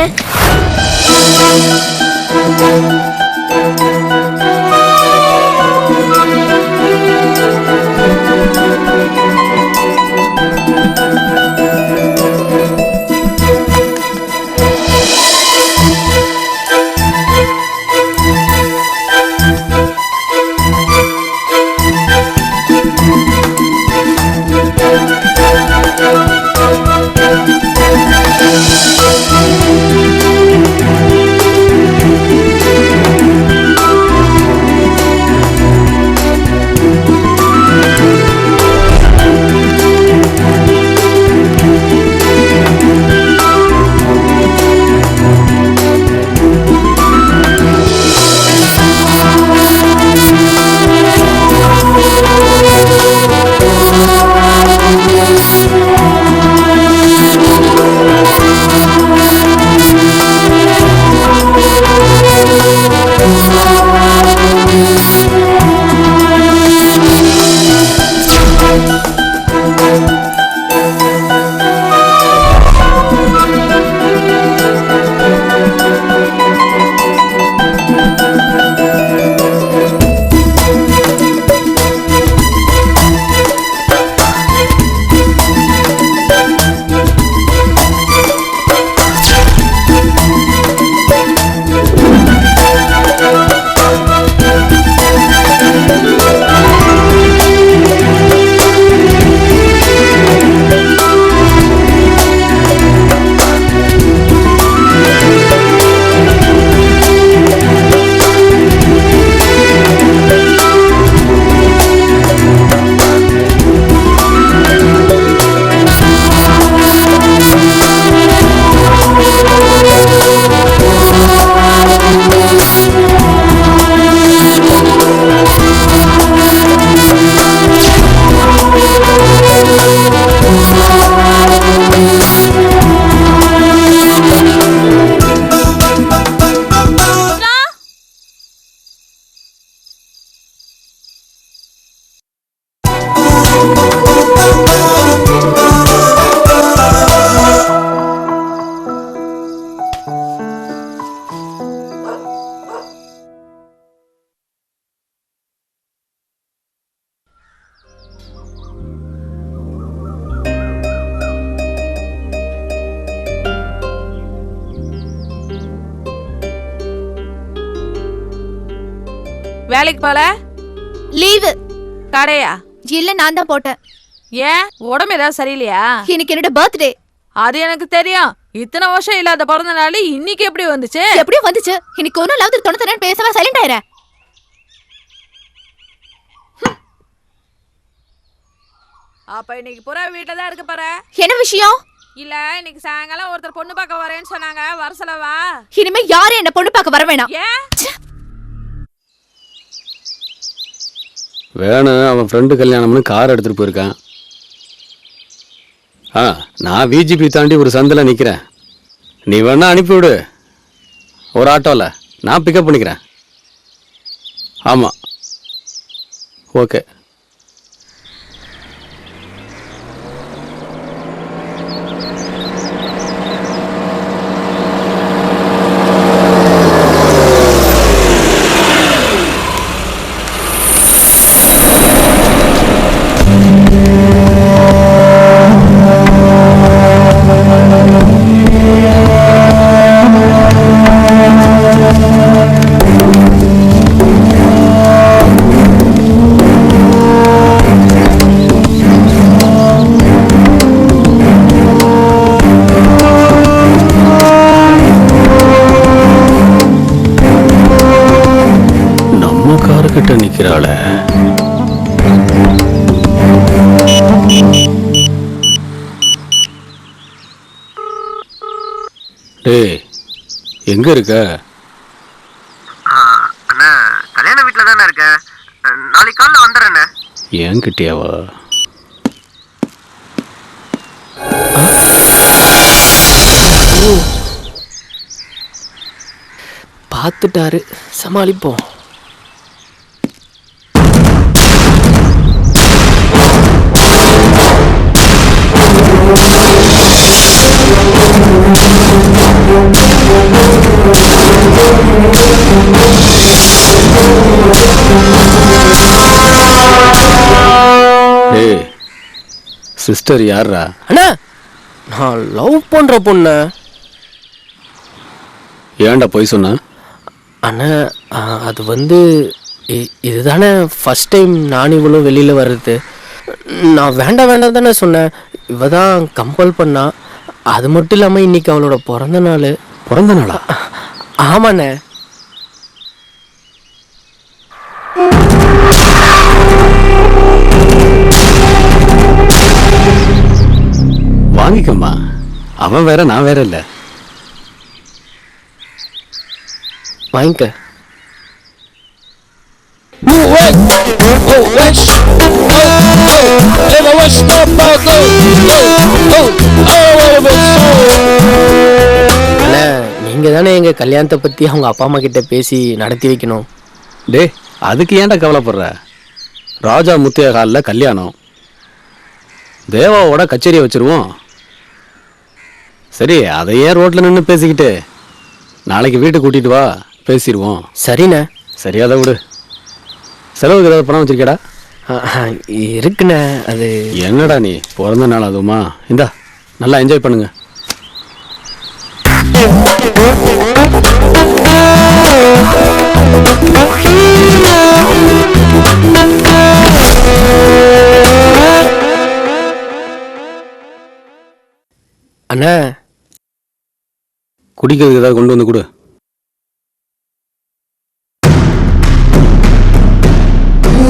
வேலைக்கு போல? லீவு. கடையா? இல்ல, நான் தான் போட்டேன். ஏன், உடம்பு ஏதாவது சரியில்லையா? இன்னைக்கு என்னோட பர்த்டே. அது எனக்கு தெரியும். இத்தனை வருஷம் இல்லாத பிறந்த நாள் இன்னைக்கு எப்படி வந்துச்சு? எப்படியும் வந்துச்சு. இன்னைக்கு ஒரு நாளாவது தொண்ணு பேசவா சைலண்ட் ஆயிர. அப்ப இன்னைக்கு புறா வீட்டுல தான் இருக்க பாரு. என்ன விஷயம்? இல்ல, இன்னைக்கு சாயங்காலம் ஒருத்தர் பொண்ணு பார்க்க வரேன்னு சொன்னாங்க. வர சொல்லவா? இனிமே யாரும் என்ன பொண்ணு பார்க்க வர வேணாம். ஏன்? வேணும், அவன் ஃப்ரெண்டு கல்யாணம்னு கார் எடுத்துட்டு போயிருக்கான். நான் விஜிபி தாண்டி ஒரு சந்தில் நிற்கிறேன். நீ வேணா அனுப்பிவிடு ஒரு ஆட்டோவில், நான் பிக்கப் பண்ணிக்கிறேன். ஆமாம், ஓகே. கிட்ட நிக்கிறாள. டேய், எங்க இருக்க? அண்ணா, கல்யாண வீட்டுல தானே இருக்க. நாளைக்கு காலைல வந்துடுறேண்ணே. ஏன் கிட்டியாவா? பார்த்துட்டாரு, சமாளிப்போம். டேய், சிஸ்டர் யாரா? அண்ணா, நான் லவ் பண்ற பொண்ணு. ஏன்டா போய் சொன்ன? அண்ணா, அது வந்து இதுதானே ஃபர்ஸ்ட் டைம் நானும் இவ்வளோ வெளியில் வர்றது. நான் வேண்டாம் வேண்டாம் தானே சொன்னேன். இவ தான் கம்பல் பண்ணா. அது மட்டும் இல்லாமல் இன்னைக்கு அவளோட பிறந்த நாள். பிறந்த நாளா? ஆமாண்ணே. வாங்கிக்கம்மா, அவன் வேற நான் வேற இல்லை. வாங்கிக்க. அண்ணா, நீங்க தானே எங்க கல்யாணத்தை பத்தி அவங்க அப்பா அம்மா கிட்ட பேசி நடத்தி வைக்கணும். டே, அதுக்கு ஏன்டா கவலைப்படுற? ராஜா முத்தியா காலில் கல்யாணம், தேவாவோட கச்சேரியை வச்சிருவோம். சரி, அதை ஏன் ரோட்ல நின்று பேசிக்கிட்டு, நாளைக்கு வீட்டுக்கு கூட்டிட்டு வா, பேசிடுவோம். சரிண்ணே. சரி, அதை விடு. செலவுக்கு ஏதாவது பணம் வச்சிருக்கேடா? இருக்குண்ணே. அது என்னடா நீ பிறந்த நாள் அதுவுமா? இந்தா, நல்லா என்ஜாய் பண்ணுங்க. அண்ணா, குடிக்கிறதுக்கு ஏதாவது கொண்டு வந்து கொடு.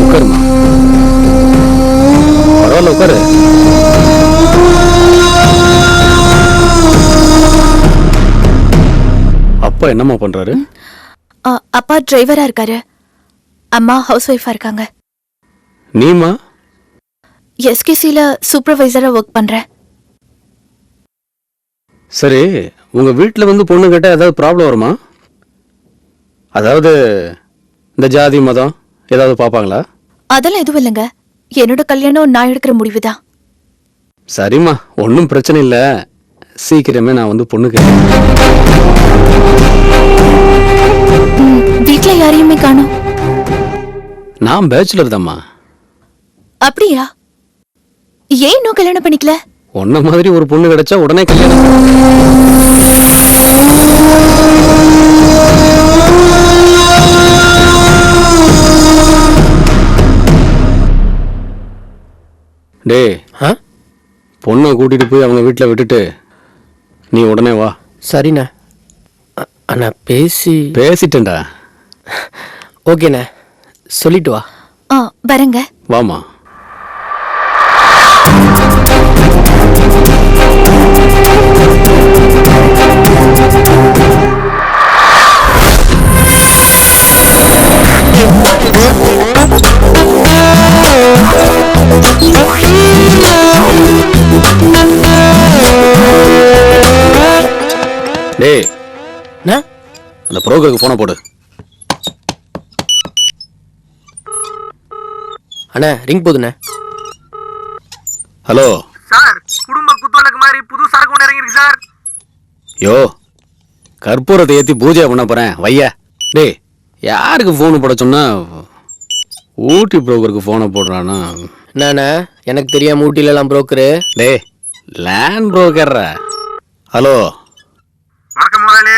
உட்காருமா. பரவாயில்ல, உட்காரு. அப்பா என்னம்மா பண்றாரு? அப்பா டிரைவரா இருக்காரு, அம்மா ஹவுஸ் ஒய்ஃபா இருக்காங்க. நீமா? எஸ்கேசில சூப்பர்வைசரா ஒர்க் பண்றேன். சரி, உங்க வீட்டுல வந்து பொண்ணு கேட்டா ஏதாவது ப்ராப்ளம் வருமா? அதாவது இந்த ஜாதி மதம் ஏதாவது பாப்பாங்களா? அதெல்லாம் எதுவும் இல்லைங்க. என்னோட கல்யாணம் நான் எடுக்கிற முடிவுதான். சரிம்மா, ஒன்றும் பிரச்சனை இல்லை. சீக்கிரமே நான் வந்து பொண்ணு கேட்டேன். வீட்டுல யாரையுமே காணோம். நான் பேச்சுலர் தாம்மா. அப்படியா? ஏன் இன்னும் கல்யாணம் பண்ணிக்கல? உன்ன மாதிரி ஒரு பொண்ணு கிடைச்சா உடனே கல்யாணம். டேய் பொண்ணை கூட்டிட்டு போய் அவங்க வீட்டில் விட்டுட்டு நீ உடனே வா. சரிண்ணே. அண்ணா பேசிட்டேன்டா. ஓகேண்ணே, சொல்லிட்டு வா. வரங்க. வாமா. டேய், அந்த புரோக்கருக்கு போனை போடு. அண்ணா ரிங் போதுண்ணே. ஹலோ சார், குடும்ப குத்துவலுக்கு மாதிரி புது சரக்கு ஒன்று இறங்கிருக்கு சார். யோ, கற்பூரத்தை ஏற்றி பூஜை பண்ண போறேன் வையா. டேய், யாருக்கு ஃபோனு போட சொன்னா? ஊட்டி புரோக்கருக்கு ஃபோனை போடுறானா? என்னண்ணா, எனக்கு தெரியாம ஊட்டிலலாம் புரோக்கரு. டேய், லேண்ட் புரோக்கர்ரா. ஹலோ வணக்கம் முதலாளி.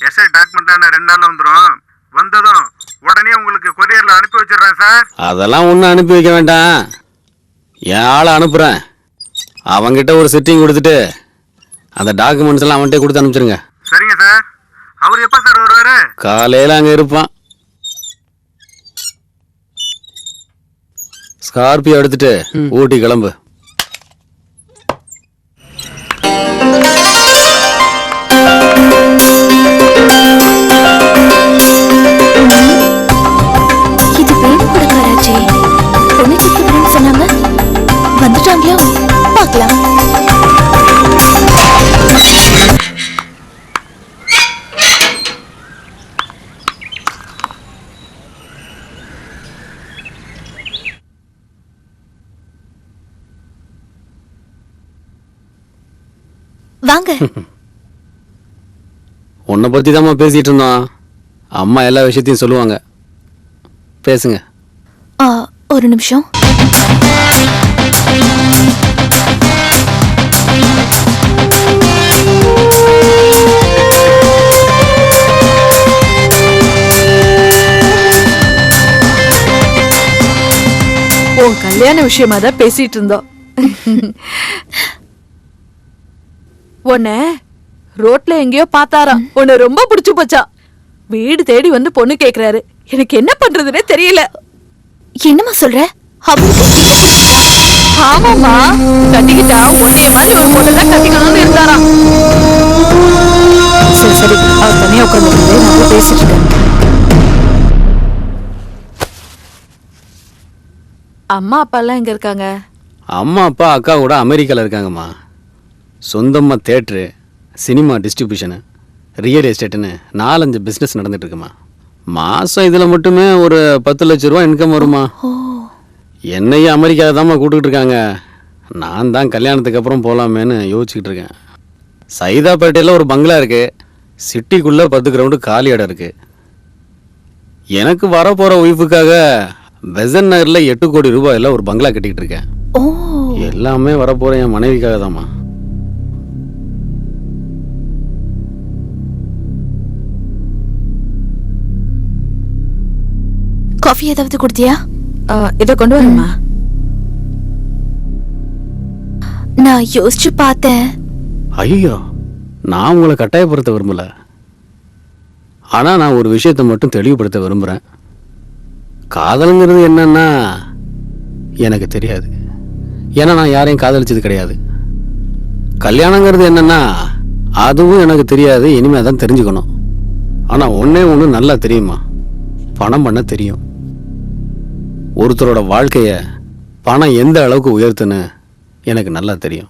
எஸ்ஐ டாக்குமெண்ட் 2 நாள்ல வந்துடும். வந்ததும் உடனே உங்களுக்கு கொரியர்ல அனுப்பி வச்சிடுறேன் சார். அதெல்லாம் ஒன்றும் அனுப்பி வைக்க வேண்டாம். என் ஆளை அனுப்புகிறேன். அவங்கிட்ட ஒரு செட்டிங் கொடுத்துட்டு அந்த டாக்குமெண்ட்ஸ் எல்லாம் அவன்கிட்ட கொடுத்து அனுப்பிச்சிருங்க. சரிங்க சார். அவர் எப்போ சார் வருவாரு? காலையில் அங்கே இருப்பான். ஸ்கார்பியோ எடுத்துட்டு ஊட்டி கிளம்பு. இது வேணும் கொடுக்கறாச்சே. பொண்ணு சிக்கன்னு சொன்னாங்க. வந்துட்டாங்களா? பார்க்கலாம். வாங்க. உன்னை பற்றி தாம்மா பேசிகிட்டு இருந்தோம். அம்மா எல்லா விஷயத்தையும் சொல்லுவாங்க. பேசுங்க. ஒரு நிமிஷம். உன் கல்யாண விஷயமா தான் பேசிட்டு இருந்தோம். உன்ன ரோட்ல எங்கேயோ பார்த்தாராம். உன்னை ரொம்ப பிடிச்சு போச்சா. வீடு தேடி வந்து பொண்ணு கேக்குறாரு. எனக்கு என்ன பண்றதுன்னே தெரியல. என்னமா சொல்ற? ஆமாமா, கட்டிக்கிட்டா உன்னைய மாதிரி ஒரு பொண்ணு தான் கட்டிக்கணும்னு இருந்தாராம். சரி சரி, அவர் தனியா உட்கார்ந்து நான் பேசிட்டு இருக்கேன். அம்மா அப்பா எல்லாம் எங்க இருக்காங்க? அம்மா அப்பா அக்கா கூட அமெரிக்காவில் இருக்காங்கம்மா. சொந்தமாக தேட்ரு, சினிமா டிஸ்ட்ரிபியூஷனு, ரியல் எஸ்டேட்டுன்னு 4-5 பிஸ்னஸ் நடந்துட்டு இருக்குமா. மாதம் இதில் மட்டுமே ஒரு 10 லட்ச ரூபா இன்கம் வருமா. என்னையும் அமெரிக்காவில் தான்மா கூப்பிட்டுக்கிட்டு இருக்காங்க. நான் தான் கல்யாணத்துக்கு அப்புறம் போகலாமேன்னு யோசிச்சுக்கிட்டு இருக்கேன். சைதாப்பேட்டையில் ஒரு பங்களா இருக்குது. சிட்டிக்குள்ளே 10 கிரவுண்டு காலி இடம் இருக்குது. எனக்கு வரப்போகிற ஒய்ஃபுக்காக பெசன் நகரில் 8 கோடி ரூபாயில் ஒரு பங்களா கட்டிக்கிட்டு இருக்கேன். எல்லாமே வரப்போகிற என் மனைவிக்காக தான்மா. காஃபி ஏதாவது குடித்தியா? இதை கொண்டு வரணுமா? நான் யோசிச்சு பார்த்தேன். ஐயோ, நான் உங்களை கட்டாயப்படுத்த விரும்பல. ஆனால் நான் ஒரு விஷயத்தை மட்டும் தெளிவுபடுத்த விரும்புகிறேன். காதலுங்கிறது என்னன்னா எனக்கு தெரியாது. ஏன்னா நான் யாரையும் காதலிச்சது கிடையாது. கல்யாணங்கிறது என்னன்னா அதுவும் எனக்கு தெரியாது. இனிமே தான் தெரிஞ்சுக்கணும். ஆனால் ஒன்று நல்லா தெரியுமா, பணம் பண்ண தெரியும். ஒருத்தரோட வாழ்க்கைய பணம் எந்த அளவுக்கு உயர்த்துன்னு எனக்கு நல்லா தெரியும்.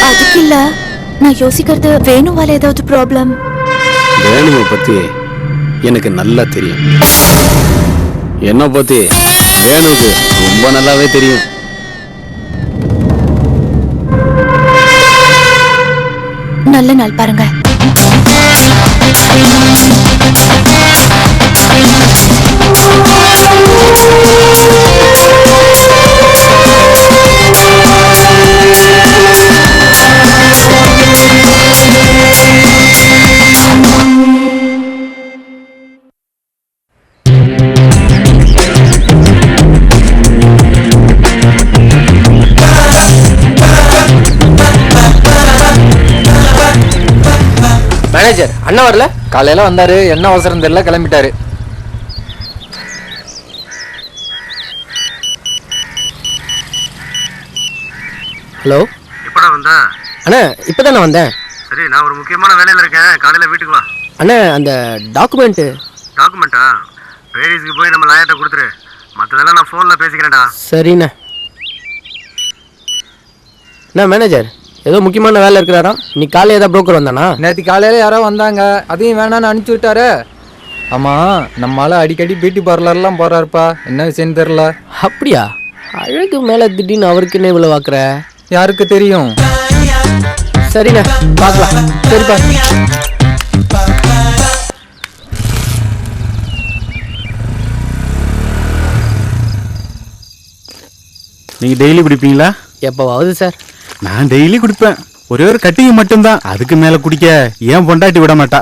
அதுக்கு இல்ல, நான் யோசிக்கிறது வேணுவால ஏதாவது ப்ராப்ளம். வேணுவை பத்தி எனக்கு நல்லா தெரியும். என்ன பத்தி வேணுக்கு ரொம்ப நல்லாவே தெரியும். நல்ல நாள் பாருங்க. அண்ணா வரல? காலையில வந்தாரு, என்ன அவசரம் தெரியல, கிளம்பிட்டாரு. ஹலோ. எப்படா வந்த? அண்ணா இப்போதானே வந்தேன். சரி, நான் ஒரு முக்கியமான வேலையில் இருக்கேன். காலையில் வீட்டுக்கு வா. அண்ணா அந்த டாக்குமெண்ட்டு. டாக்குமெண்ட்டா? பேரிஸ்க்கு போய் நம்ம லாயர்கிட்ட கொடுத்துரு. மற்றதெல்லாம் நான் ஃபோனில் பேசிக்கிறேன்டா. சரிண்ணே. அண்ணா மேனேஜர் ஏதோ முக்கியமான வேலை இருக்கிறாரா? இன்னைக்கு காலையில் ஏதாவது புரோக்கர் வந்தானா? நேற்று காலையில யாரோ வந்தாங்க, அதையும் வேணான்னு அனுப்பிச்சு விட்டாரு. ஆமா, நம்மளால அடிக்கடி பியூட்டி பார்லர்லாம் போறாருப்பா, என்ன விஷயம் தெரியல. அப்படியா? அழகு மேலே திடீர்னு அவருக்கு என்ன இவ்வளோ பார்க்குற? யாருக்கு தெரியும்? சரிண்ணே, பார்க்கலாம். சரிப்பா. நீங்க டெய்லி குடிப்பீங்களா? எப்போவாவது சார். நான் டெய்லி குடிப்பேன். ஒரே ஒரு கட்டிங் மட்டும்தான், அதுக்கு மேல குடிக்க ஏன் பொண்டாட்டி விட மாட்டா.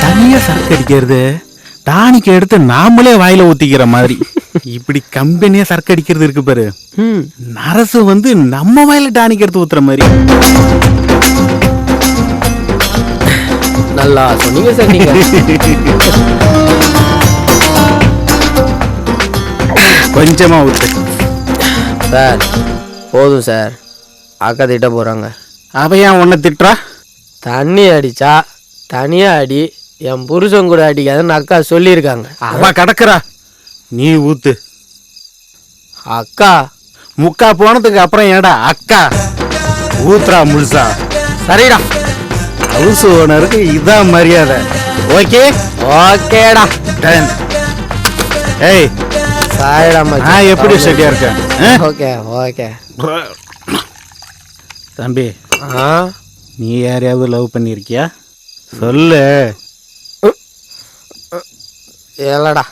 தனியா சரக்கு அடிக்கிறது டானிக்கு எடுத்து நாமளே வாயில ஊத்திக்கிற மாதிரி. இப்படி கம்பெனியா சரக்கு அடிக்கிறது இருக்கு பாரு, நரசு வந்து நம்ம வாயில டானிக்கு எடுத்து ஊத்துற மாதிரி. நல்லா சொன்னீங்க சார் நீங்க. கொஞ்சமா ஊத்து சார். போதும் சார், அக்கா திட்ட போறாங்க. அவ ஏன் உன்னை திட்டுறா? தண்ணி அடிச்சா தனியா அடி, என் புருஷன் கூட அடிக்காதுன்னு அக்கா சொல்லியிருக்காங்க. அவ கடக்குறா, நீ ஊத்து. அக்கா முக்கா போனதுக்கு அப்புறம் ஏடா அக்கா ஊத்துறா முழுசா. சரிடா. ஹவுஸ் ஓனருக்கு இதான் மரியாதை. ஓகே ஓகேடா. டன். ஏய் சாரிடா மச்சான். நான் எப்படி சரியா இருக்கேன்? Okay okay. தம்பி, நீ யாரையாவது லவ் பண்ணிருக்கியா? சொல்லு. இல்லடா.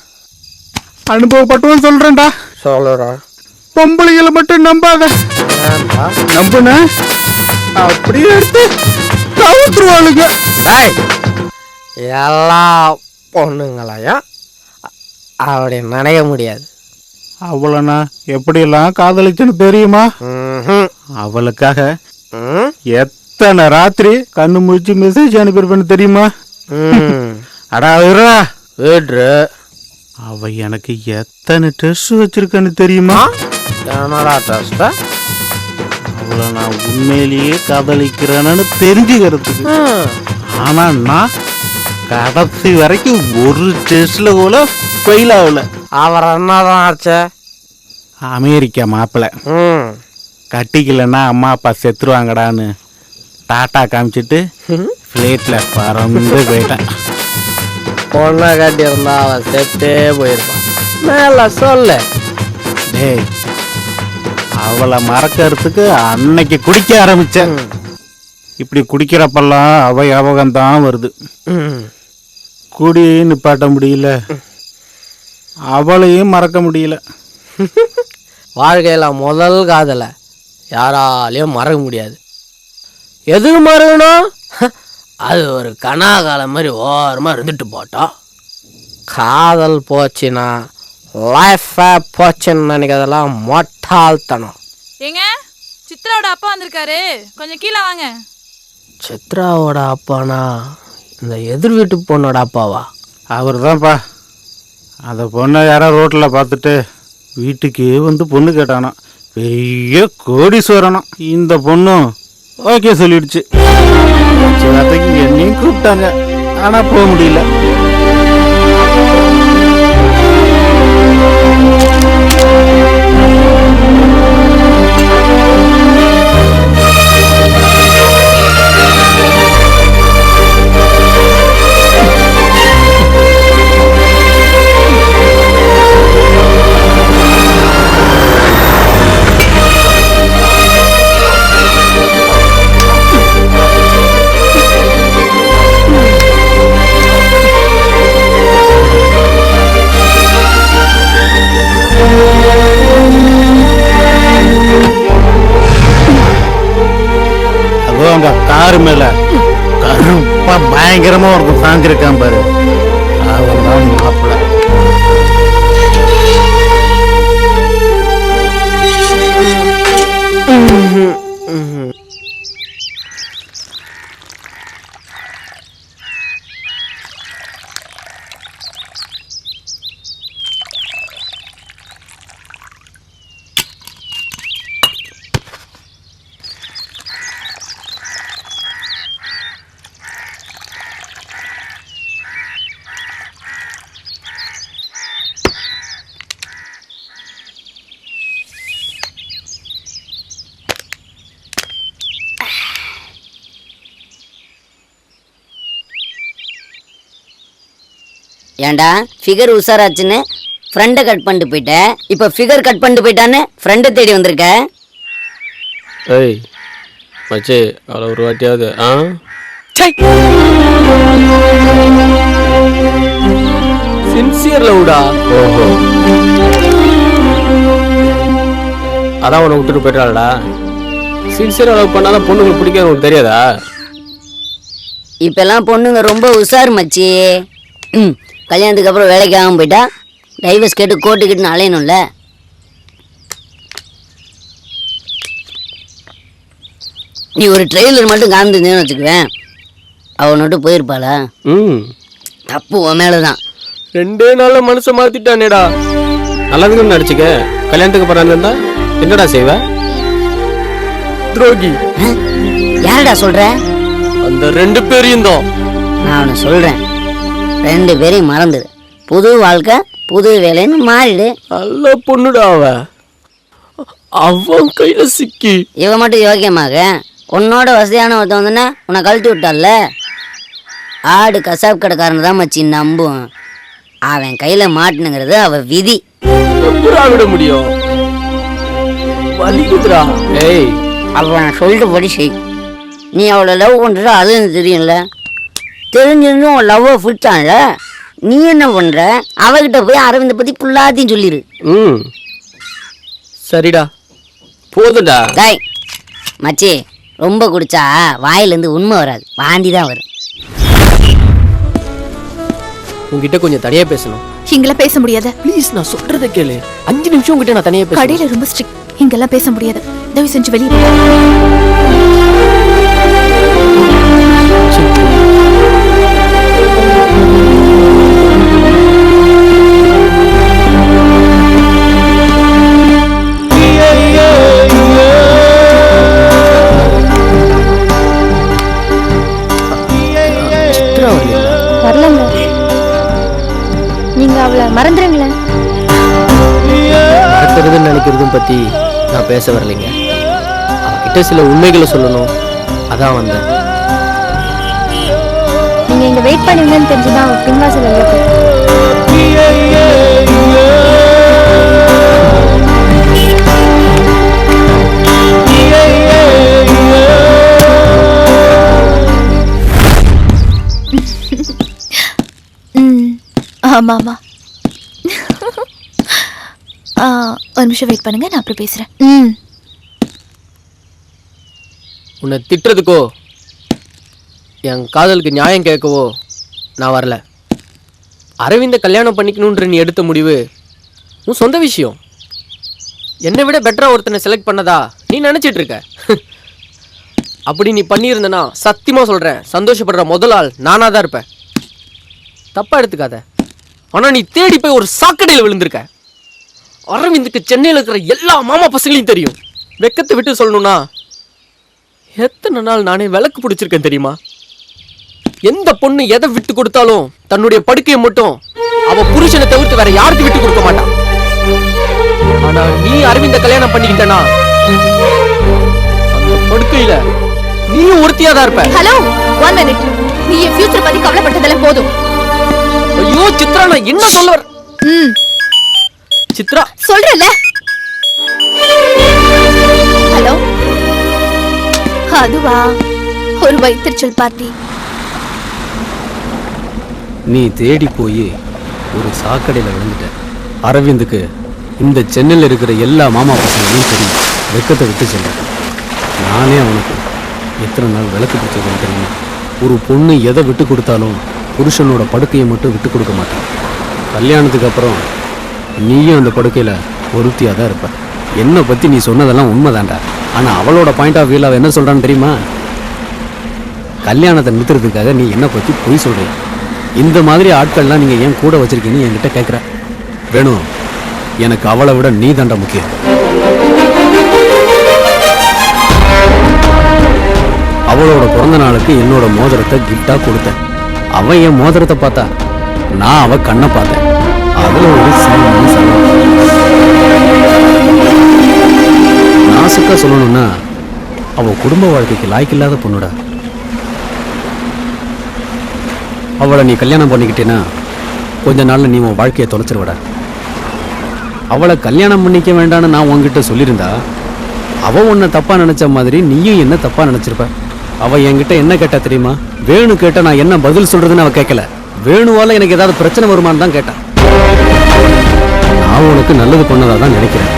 அனுபவப்பட்டவன் சொல்றேன்டா. சொல்லுடா. பொம்பளைகளை மட்டும் நம்பாத. நம்புன அப்படியே எடுத்து கவுத்துருவாளுங்க. எல்லா பொண்ணுங்களையும் அப்படி நினைக்க முடியாது. அவளை எப்படியெல்லாம் காதலிச்சுன்னு தெரியுமா? அவளுக்காக எத்தனை ராத்திரி கண்ணு முடிச்சு மெசேஜ் அனுப்பியிருப்பேன்னு தெரியுமா? அடா வீட்ரு அவ எனக்கு எத்தனை டெஸ்ட் வச்சிருக்கேன்னு தெரியுமா? என்னடா டெஸ்ட்? அவளை நான் உண்மையிலேயே காதலிக்கிறேன்னு தெரிஞ்சுக்கிறதுக்கு. ஆனா நான் கடைசி வரைக்கும் ஒரு டெஸ்ட்ல கூட ஃபெயில் ஆகல. அவர் என்னதான் ஆச்சு? அமெரிக்கா மாப்பிள்ள கட்டிக்கலன்னா அம்மா அப்பா செத்துருவாங்கடான்னு டாட்டா காமிச்சிட்டு ஃப்ளைட்ல பறந்து போயிட்டேன். பொண்ணை கட்டி இருந்தா அவன் செத்தே போயிருப்பான். மேல சொல்லு. டேய், அவளை மறக்கிறதுக்கு அன்னைக்கு குடிக்க ஆரம்பிச்சேன். இப்படி குடிக்கிறப்பெல்லாம் அவ ஞாபகம் தான் வருது. குடி நிப்பாட்ட முடியல, அவளையும் மறக்க முடியல. வாழ்க்கையில் முதல் காதலை யாராலையும் மறக்க முடியாது. எதுக்கு மறக்கணும்? அது ஒரு கனாகாலம் மாதிரி ஓரமாக இருந்துட்டு போட்டோம். காதல் போச்சுன்னா லைஃபை போச்சுன்னு நினைக்கிறதெல்லாம் மொட்டாள்தனம். ஏங்க, சித்ராவோட அப்பா வந்திருக்காரு, கொஞ்சம் கீழே வாங்க. சித்ராவோட அப்பானா இந்த எதிர் வீட்டு பொண்ணோட அப்பாவா? அவர் தான்ப்பா. அந்த பொண்ணை யாரோ ரோட்டில் பார்த்துட்டு வீட்டுக்கு வந்து பொண்ணு கேட்டானா. பெரிய கோடீஸ்வரனா. இந்த பொண்ணும் ஓகே சொல்லிடுச்சு. என்னையும் கூப்பிட்டாங்க, ஆனால் போக முடியல. அவங்க காரு மேல கருப்பா பயங்கரமா ஒருத்தன் சாஞ்சிருக்கான் பாரு, அவன் தான் மாப்பிள்ள. ஏன்டா ஃபிகர் உஷாராச்சுன்னு ஃப்ரெண்டை கட் பண்ணிட்டு போயிட்ட, இப்போ ஃபிகர் கட் பண்ணிட்டு போயிட்டான்னு ஃப்ரெண்டை தேடி வந்திருக்க. ஏய் மச்சி அவளை ஒரு வாட்டியாவது சின்சியர் லவ்டா. ஓஹோ, அதான் உன்னை விட்டுட்டு போயிட்டாளா? சின்சியராக லவ் பண்ணாதான் பொண்ணுங்களுக்கு பிடிக்காது உனக்கு தெரியாதா? இப்பெல்லாம் பொண்ணுங்க ரொம்ப உஷார் மச்சி. கல்யாணத்துக்கு அப்புறம் வேலைக்கு ஆகாம போயிட்டா டைவர்ஸ் கேட்டு கோட்டுக்கிட்டுன்னு அலையணும்ல. நீ ஒரு ட்ரெயிலர் மட்டும் காமிச்சிருந்தேன்னு வச்சுக்குவேன், அவன் விட்டு போயிருப்பாளா? தப்பு உன் மேலதான். 2 நாள்ல மனசை மாத்திட்டானேடா. நல்லதுன்னு நடிச்சுக்க. கல்யாணத்துக்கு போறான்னு இருந்தா என்னடா செய்வ? துரோகி. யாரடா சொல்ற? அந்த 2 பேரையும் தான் நான் அவனை சொல்றேன். 2 பேரையும் மறந்துடு. புது வாழ்க்கை புது வேலைன்னு மாறிடு. நல்ல பொண்ணுடா அவ. அவன் கையில சிக்கி இவன் மட்டும் யோக்கியமாக உன்னோட வசதியான ஒருத்தன் வந்துன்னா உன்னை கழட்டி விட்டால. ஆடு கசாப் கடைக்காரன் தான் மச்சி நம்பும். அவன் கையில மாட்டுனுங்கிறது அவ விதி. விட முடியும். வலிக்குதுடா. ஏய், அவன் சொல்லிட்டு படி செய். நீ அவளை லவ் பண்ற அது எனக்கு தெரியும்ல. தெரிஞ்சிருந்தும் உன் லவ்வை ஃபுட்டான்ல. நீ என்ன பண்ற? அவகிட்ட போய் அரவிந்தை பத்தி புல்லாத்தையும் சொல்லிடு. சரிடா, போதுடா. டாய் மச்சி, ரொம்ப குடிச்சா வாயிலிருந்து உண்மை வராது, வாந்தி தான் வரும். உங்ககிட்ட கொஞ்சம் தனியா பேசணும். இங்கெல்லாம் பேச முடியாது. ப்ளீஸ், நான் சொல்றத கேளு. 5 நிமிஷம் உங்ககிட்ட நான் தனியா பேசணும். கடையில ரொம்ப ஸ்ட்ரிக்ட். இங்கெல்லாம் பேச முடியாது. தயவு செஞ்சு வெளியே வரலங்க. நீங்க அவளை மறந்துடுங்களேன். மறக்கிறதுன்னு நினைக்கிறதும் பத்தி நான் பேச வரலைங்க. அவகிட்ட சில உண்மைகளை சொல்லணும், அதான் வந்தேன். நீங்க இங்க வெயிட் பண்ணுவீங்கன்னு தெரிஞ்சுதான் அவ பின்வாசல் ஆமா ஆமா. ஒரு நிமிஷம் வெயிட் பண்ணுங்க, நான் அப்புறம் பேசுறேன். உன்னை திட்டுறதுக்கோ என் காதலுக்கு நியாயம் கேட்கவோ நான் வரல. அரவிந்த கல்யாணம் பண்ணிக்கணுன்ற நீ எடுத்த முடிவு உன் சொந்த விஷயம். என்னை விட பெட்டரா ஒருத்தனை செலக்ட் பண்ணதா நீ நினைச்சிட்டு இருக்க. அப்படி நீ பண்ணியிருந்தனா சத்தியமா சொல்றேன், சந்தோஷப்படுற முதல் ஆள் நானா தான் இருப்பேன். தப்பா எடுத்துக்காத. ஆனா நீ தேடி போய் ஒரு சாக்கடையில் விழுந்திருக்க. அரவிந்துக்கு சென்னையில் இருக்கிற எல்லா மாமா பசங்களையும் தெரியும். வெக்கத்தை விட்டு சொல்லணும்னா எத்தனை நாள் நானே விளக்கு பிடிச்சிருக்கேன் தெரியுமா? எந்த பொண்ணு எதை விட்டு கொடுத்தாலும் தன்னுடைய படுக்கையை மட்டும் அவ புருஷனை தவிர்த்து வேற யாருக்கு விட்டு கொடுக்க மாட்டான். ஆனா நீ அரவிந்த கல்யாணம் பண்ணிக்கிட்டனா அந்த படுக்கையில நீயும் ஒருத்தியாதான் இருப்ப. Hello, 1 minute. நீ என் ஃபியூச்சர் பத்தி கவலைப்பட்டதெல்லாம் போதும். ஐயோ சித்ரா, நான் என்ன சொல்ல வர? சித்ரா சொல்றல. ஹலோ, அதுவா ஒரு வயிற்றுச்சல் பார்ட்டி. நீ தேடி போய் ஒரு சாக்கடையில் விழுந்துட்ட. அரவிந்துக்கு இந்த சென்னையில் இருக்கிற எல்லா மாமா பசங்களையும் தெரியும். வெக்கத்தை விட்டு சொல்ல. நானே அவனுக்கு எத்தனை நாள் விளக்கு பிடிச்சிருக்கேன் தெரியுமா? ஒரு பொண்ணு எதை விட்டு கொடுத்தாலும் புருஷனோட படுக்கையை மட்டும் விட்டு கொடுக்க மாட்டான். கல்யாணத்துக்கு அப்புறம் நீயும் அந்த படுக்கையில் ஒருத்தியாக தான் இருப்ப. என்னை பற்றி நீ சொன்னதெல்லாம் உண்மைதான்டா. ஆனால் அவளோட பாயிண்ட் ஆஃப் வியூவில் அவள் என்ன சொல்கிறான்னு தெரியுமா? கல்யாணத்தை நிறுத்துறதுக்காக நீ என்னை பற்றி பொய் சொல்கிற. இந்த மாதிரி ஆட்கள்லாம் நீங்கள் ஏன் கூட வச்சிருக்கீங்கன்னு என்கிட்ட கேட்குற. வேணும், எனக்கு அவளை விட நீ தாண்டா முக்கியம். அவளோட பிறந்த நாளுக்கு என்னோட மோதிரத்தை கிஃப்டாக கொடுத்தேன். அவன் என் மோதிரத்தை பார்த்தா, நான் அவ கண்ணை பார்த்தேன். அதுல ஒரு நாசுக்கா சொல்லணும்னா அவ குடும்ப வாழ்க்கைக்கு லாய்க்கில்லாத பொண்ணுடா. அவளை நீ கல்யாணம் பண்ணிக்கிட்டேன்னா கொஞ்ச நாள்ல நீ உன் வாழ்க்கையை தொலைச்சிருவடா. அவளை கல்யாணம் பண்ணிக்க வேண்டான்னு நான் உன்கிட்ட சொல்லியிருந்தா அவ உன்னை தப்பா நினைச்ச மாதிரி நீயும் என்ன தப்பா நினைச்சிருப்ப. அவ என்கிட்ட என்ன கேட்டா தெரியுமா? வேணு கேட்ட நான் என்ன பதில் சொல்றதுன்னு அவ கேட்கல. வேணுவால எனக்கு ஏதாவது பிரச்சனை வருமானு தான் கேட்டான். நான் உனக்கு நல்லது பண்ணதா தான் நினைக்கிறேன்.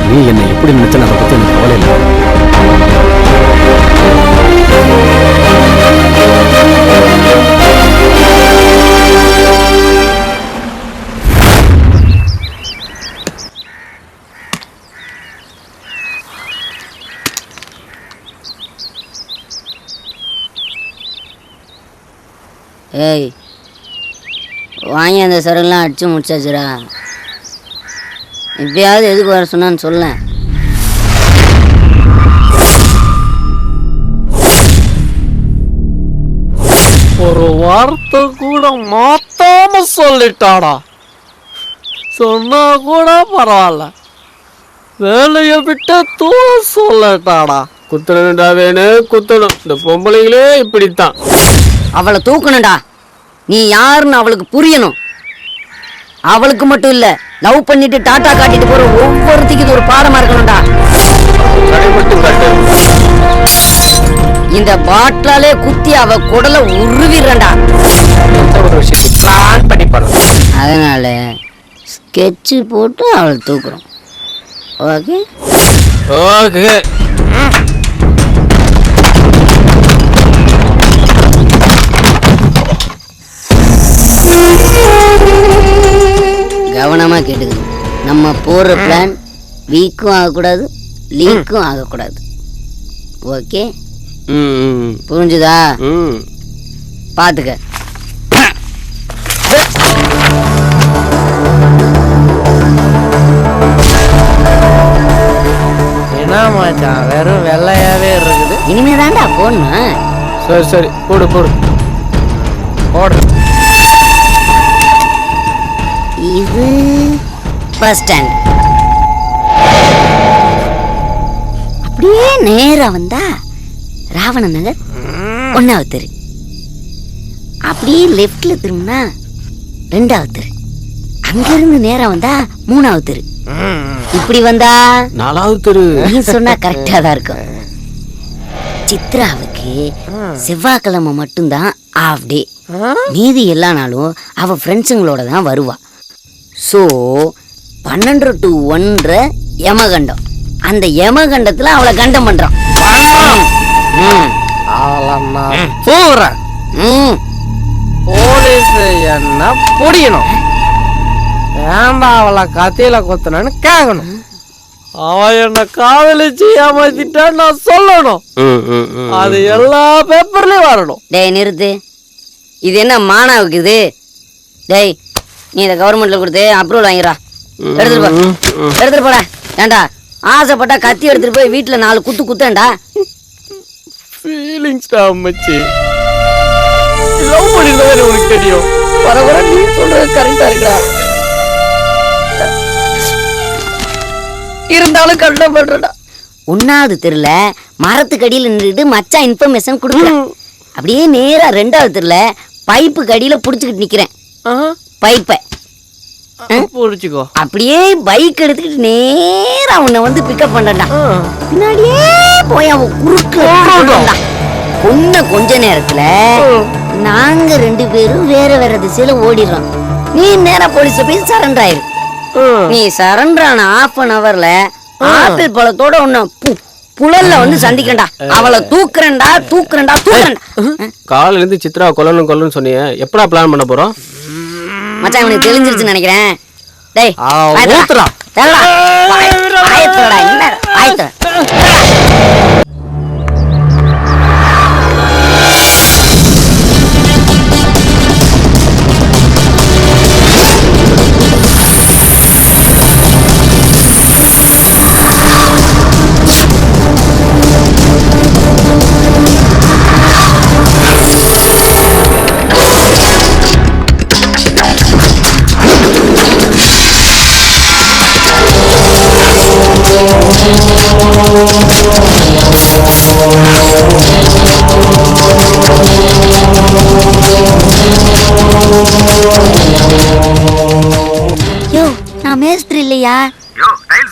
நீ என்னை எப்படி நினைச்ச அதை பத்தி எனக்கு கவலை இல்லை. ஏய் வாங்கி அந்த சரக்குலாம் அடிச்சு முடிச்சாச்சுடா. இப்பயாவது எதுக்கு வர சொன்னான்னு சொல்ல. ஒரு வார்த்தை கூட மாத்தாம சொல்லிட்டாடா. சொன்னா கூட பரவாயில்ல, வேலைய விட்டு தூர சொல்லட்டாடா. குத்தணும்டா வேணு, குத்தணும். இந்த பொம்பளைங்களே இப்படித்தான். அவளை தூக்கணும்டா. நீ யாருன்னு அவளுக்கு புரியணும். அவளுக்கு மட்டும் இல்ல, லவ் பண்ணிட்டு டாட்டா காட்டிட்டு போற ஒவ்வொருத்திக்கு இது ஒரு பாடமா இருக்கணும்டா. இந்த பாட்டிலாலே குத்தி அவ குடலை உருவிடுறா. அதனால ஸ்கெட்சு போட்டு அவளை தூக்குறோம். Okay okay. கவனமா கேட்டுக்கணும். நம்ம போற பிளான் வீக்கும் ஆகக்கூடாது, லீக்கும் ஆகக்கூடாது. ஓகே புரிஞ்சுதா? பாத்துக்க. என்ன மச்சான் வெறும் வெள்ளையாவே இருக்குது. இனிமேதான்டா போடணும். சரி சரி போடு போடு போடு. இது பஸ் ஸ்டாண்ட். அப்படியே நேரா வந்தா ராவண நகர் 1வது தெரு. அப்படியே லெஃப்ட்ல திரும்பினா 2வது தெரு. அங்கிருந்து நேரா வந்தா 3வது தெரு. இப்படி வந்தா 4வது தெரு. நீ சொன்னா கரெக்டா தான் இருக்கும். சித்ராவுக்கு செவ்வாய்க்கிழமை மட்டும்தான் ஆஃப் டே. மீதி எல்லா நாளும் அவ ஃப்ரெண்ட்ஸுங்களோட தான் வருவா. ஸோ 12 to 1 யமகண்டம். அந்த யமகண்டத்துல அவளை கண்டம் பண்றான். போலீஸ் என்ன புடிக்கணும், ஏன்டா அவளை கத்தியில கொத்தனு கேட்கணும். அவ என்ன காதலிச்சு ஏமாத்திட்டான்னு நான் சொல்லணும். அது எல்லா பேப்பர்லயும் வரணும். டேய் நிறுத்து. இது என்ன மானாவுக்கு இது? டேய் நீ இதை கவர்மெண்ட்ல கொடுத்து அப்ரூவல் வாங்கிடா. எடுத்துட்டு போடா. ஏண்டா ஆசைப்பட்டா கத்தி எடுத்துட்டு போய் வீட்டுல 4 குத்து குத்தேன்டா. ஃபீலிங்ஸ்டா அம்மச்சி. லவ் பண்ணிருந்தா உனக்கு தெரியும். வர வர நீ சொல்றது கரெக்டா இருக்கா? இருந்தாலும் கஷ்டம் பண்றடா. 1வது தெருல மரத்துக்கடியில நின்றுட்டு மச்சா இன்ஃபர்மேஷன் கொடுக்குறேன். அப்படியே நேரா 2வது தெருல பைப்பு கடியில புடிச்சுக்கிட்டு நிக்கிறேன். பைப்பை புடிச்சுக்கோ. அப்படியே பைக் எடுத்துக்கிட்டு நேரா உன்னை வந்து பிக்கப் பண்றா. பின்னாடியே போய் அவன் குறுக்க பொண்ண கொஞ்ச நேரத்துல நாங்க 2 பேரும் வேற வேற திசையில ஓடிடுறோம். நீ நேரா போலீஸ்ல போய் சரண்டர் ஆயிரு. நீ சரண்டரான 1/2 hourல ஆப்பிள் பழத்தோட உன்னை புழல்ல வந்து சந்திக்கண்டா. அவளை தூக்குறேன்டா தூக்குறேன்டா தூக்குறேன்டா. காலையில இருந்து சித்ரா கொல்லணும் சொன்னீங்க. எப்படா பிளான் பண்ண போறோம்? மச்சான் உனக்கு தெரிஞ்சிருச்சுன்னு நினைக்கிறேன். டேய் ஊத்துறா.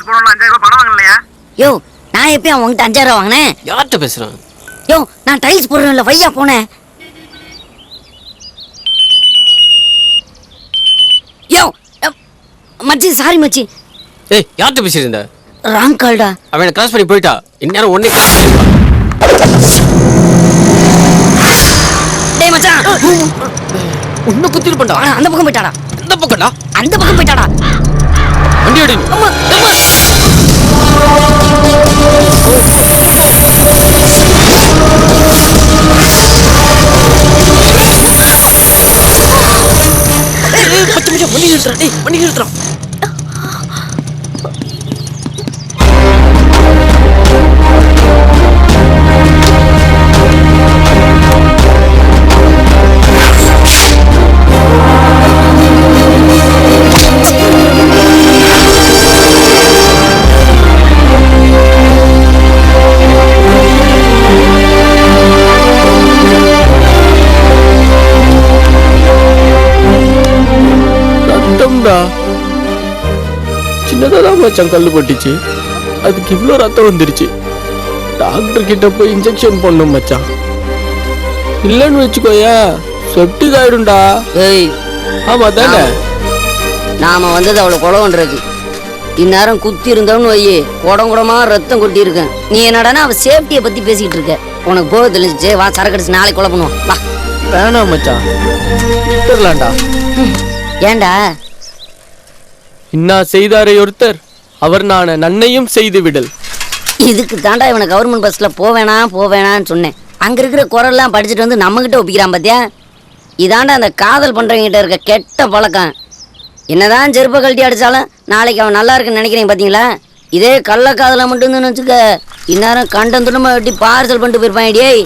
டைல்ஸ் போடணும் 5000 ரூபாய் பணம் வாங்கலையா? யோ நான் எப்பயும் உங்ககிட்ட 5000 ரூபா வாங்கினேன்? யார்கிட்ட பேசுறான்? யோ நான் டைல்ஸ் போடுறேன்ல வையா போனேன். யோ மச்சி சாரி மச்சி. ஏய் யார்கிட்ட பேசிட்டு இருந்த? ராங் கால்டா. அவனை கிராஸ் பண்ணி போயிட்டா. இந்நேரம் ஒன்னே டேய் மச்சான் உன்னை குத்திட்டு பண்ணா. அந்த பக்கம் போயிட்டாடா. அந்த பக்கம்டா. அந்த பக்கம் போயிட்டாடா. வண்டி ஓடி. அம்மா அம்மா வண்டி நிறுத்துறா. டேய் வண்டி நிறுத்துறா. சின்னதான் மச்சான் கல்லு பட்டுச்சு. அதுக்கு இவ்வளோ ரத்தம் வந்துருச்சு. டாக்டர் கிட்ட போய் இன்ஜெக்ஷன் பண்ணணும் மச்சான். இல்லைன்னு வச்சுக்கோயா செப்டிக் ஆயிடும்டா. ஏய் ஆமா தானே. நாம வந்தது அவளை கொலை பண்றதுக்கு. இந்நேரம் குத்தி இருந்தவனு வையே குடம் குடமா ரத்தம் கொட்டி இருக்கேன். நீ என்னடானா அவ சேஃப்டியை பத்தி பேசிக்கிட்டு இருக்க. உனக்கு போக தெரிஞ்சிச்சு. வா சரக்கடிச்சு நாளைக்கு கொலை பண்ணுவோம் வா. வேணாம் மச்சான் விட்டுறலாம்டா. ஏண்டா? இன்னா செய்தாரே ஒருத்தர் அவர் நான் நன்னையும் செய்து விடல். இதுக்கு தாண்டா இவனை கவர்மெண்ட் பஸ்ல போவேணான்னு சொன்னேன். அங்க இருக்கிற குரல்லாம் படிச்சுட்டு வந்து நம்ம கிட்ட ஒப்பிக்கிறான் பாத்தியா. இதாண்டா அந்த காதல் பண்றவங்க கிட்ட இருக்க கெட்ட பழக்கம். என்னதான் செருப்ப கழட்டி அடிச்சாலும் நாளைக்கு அவன் நல்லா இருக்குன்னு நினைக்கிறீங்க பாத்தீங்களா. இதே கள்ள காதல மட்டும் வச்சுக்க இந்நேரம் கண்டம் துணமா வெட்டி பார்சல் பண்ணிட்டு போயிருப்பான். டேய்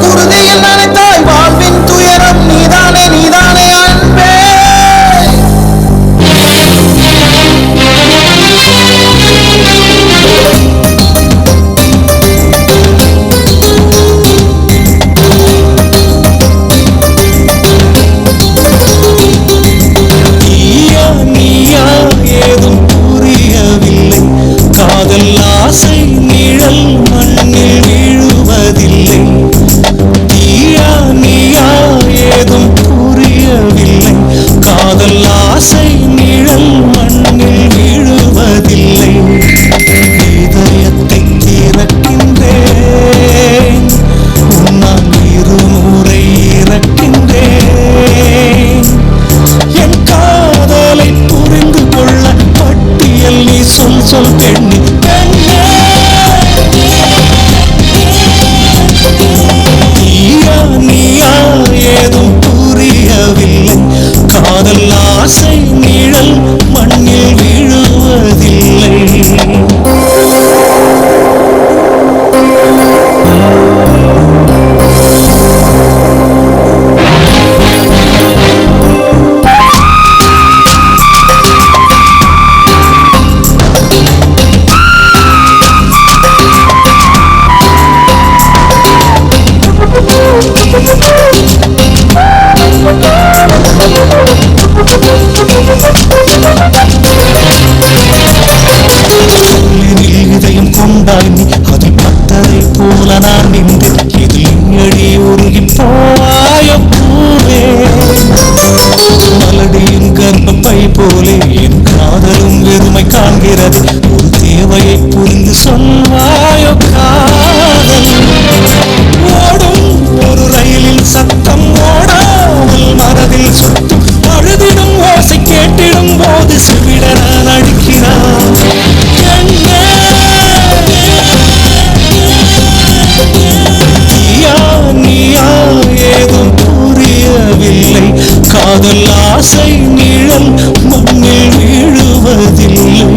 குருதியில் நினைத்தாய் வாழ்வின் துயரம் நீதானே நீதானே அன்பே. நீயா நீயா ஏதும் புரியவில்லை. காதல் ஆசை நிழல் மண்ணில் விழுவதில்லை. நீயா நீயா ஏதும் புரியவில்லை. காதல் ஆசை நிழல் மண்ணில் விழுவதில்லை. இதயத்தை திறக்கின்றேன் உன்னால் இருமுறை இறக்கின்றேன். என் காதலை புரிந்து கொள்ள பட்டியல் நீ சொல் பெண்ணி பெண்ணே. நீயா நீயா ஏதும் புரியவில்லை. காதல் ஆசை நிழல் மண்ணில் விழுவதில்லை. இதயம் கொண்டாய் நீ அதில் பத்தரை போல நான் நின்று இதில் எழி உருகி போவாய பூவே. மலடியின் கர்ப்பப்பை போலே என் காதலும் வெறுமை காண்கிறது. ஒரு தேவையை புரிந்து சொல்வாயோ காதல். ஓடும் ஒரு ரயிலில் சத்தம் ஓடாமல் மனதில் சுத்தும். அழுதிடும் ஓசை கேட்டிடும் போது செவிட நான் அடிக்கிறான். நீயா நீயா ஏதும் புரியவில்லை. காதல் ஆசை நிழல் மண்ணில் விழுவதில்லை.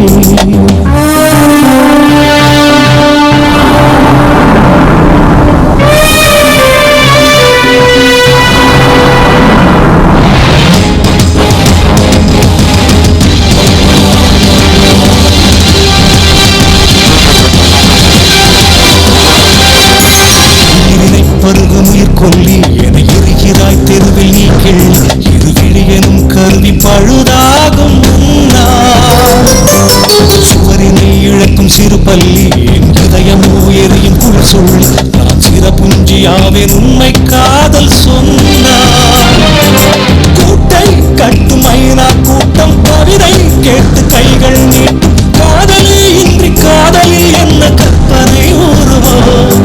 பருகும் உயிர் கொல்லி என இருக்கிறாய் தெருவில் நீ கிள்ளி இரு விழியனும் கருவி பழுதாகும் சுவரினை இழக்கும் சிறு பள்ளி என் இதயம் உயரியும் புல் சொல்லி நான் சிறப்புஞ்சியாவேன் உண்மை காதல் சொன்னார் கூட்டை கட்டும் ஐநா கூட்டம் கவிதை கேட்டு கைகள் நீட்டும் காதலி இன்றி காதலி என்ன கற்பனை உருவம்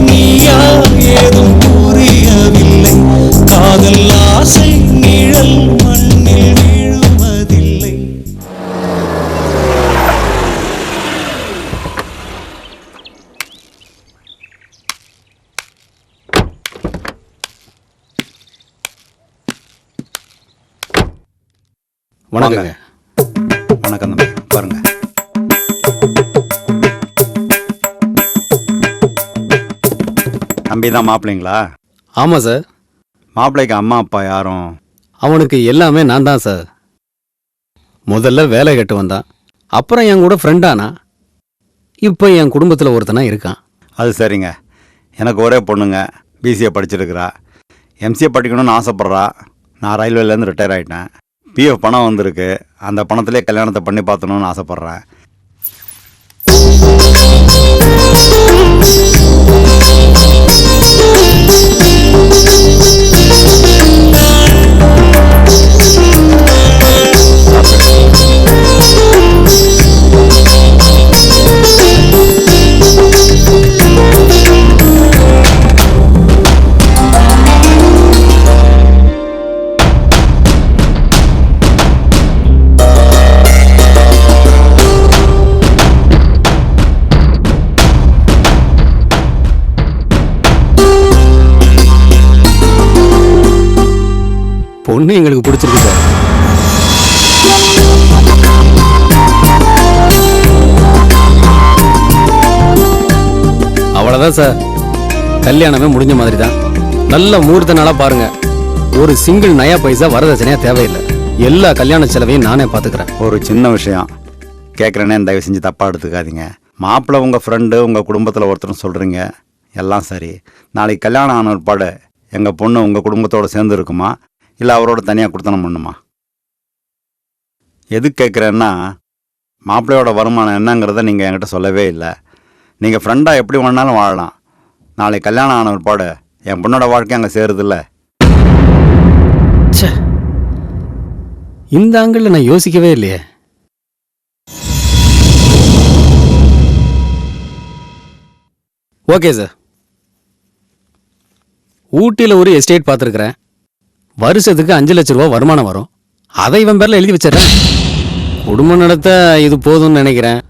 நீயா ஏதும் புரியவில்லை காதல் ஆசை நிழல் மண்ணில் வீழுவதில்லை. வணக்கங்க. வணக்கம் தம்பி, பாருங்க. தம்பி தான் மாப்பிள்ளைங்களா? ஆமாம் சார். மாப்பிள்ளைக்கு அம்மா அப்பா யாரும்? அவனுக்கு எல்லாமே நான் தான் சார். முதல்ல வேலை கட்டு வந்தான், அப்புறம் என் கூட ஃப்ரெண்டானா, இப்போ என் குடும்பத்தில் ஒருத்தனா இருக்கான். அது சரிங்க. எனக்கு ஒரே பொண்ணுங்க, பிசிஏ படிச்சிருக்கிறா. எம்சிஏ படிக்கணும்னு ஆசைப்பட்றா. நான் ரயில்வேலேருந்து ரிட்டையர் ஆகிட்டேன். பிஎஃப் பணம் வந்திருக்கு, அந்த பணத்திலே கல்யாணத்தை பண்ணி பார்த்தணும்னு ஆசைப்பட்றேன். பொண்ணு எங்களுக்கு பிடிச்சிருக்கு சார். அவ்வளோதான் சார், கல்யாணமே முடிஞ்ச மாதிரி தான். நல்ல முகூர்த்த நாளாக பாருங்க. ஒரு சிங்கிள் நயா பைசா வரதட்சணையாக தேவையில்லை. எல்லா கல்யாண செலவையும் நானே பார்த்துக்கிறேன். ஒரு சின்ன விஷயம் கேட்குறேனே, தயவு செஞ்சு தப்பாக எடுத்துக்காதீங்க. மாப்பிள்ளை உங்கள் ஃப்ரெண்டு, உங்கள் குடும்பத்தில் ஒருத்தரும் சொல்கிறீங்க, எல்லாம் சரி. நாளைக்கு கல்யாணம் ஆன ஒருபாடு எங்கள் பொண்ணு உங்கள் குடும்பத்தோடு சேர்ந்து இருக்குமா, இல்லை அவரோட தனியாக கொடுத்தனம் பண்ணுமா? எது கேட்குறேன்னா, மாப்பிள்ளையோட வருமானம் என்னங்கிறத நீங்கள் என்கிட்ட சொல்லவே இல்லை. நீங்கள் ஃப்ரெண்டாக எப்படி வேணாலும் வாழலாம். நாளைக்கு கல்யாணம் ஆன ஒருபாடு என் பொண்ணோட வாழ்க்கை அங்கே சேருதில்ல. இந்த ஆங்கிள் நான் யோசிக்கவே இல்லையே. ஓகே சார், ஊட்டியில் ஒரு எஸ்டேட் பார்த்துருக்குறேன். வருஷத்துக்கு 5 லட்ச ரூபா வருமானம் வரும். அதை இவன் பேரில் எழுதி வச்சிடறேன். குடும்பம் நடத்த இது போதும்னு நினைக்கிறேன்.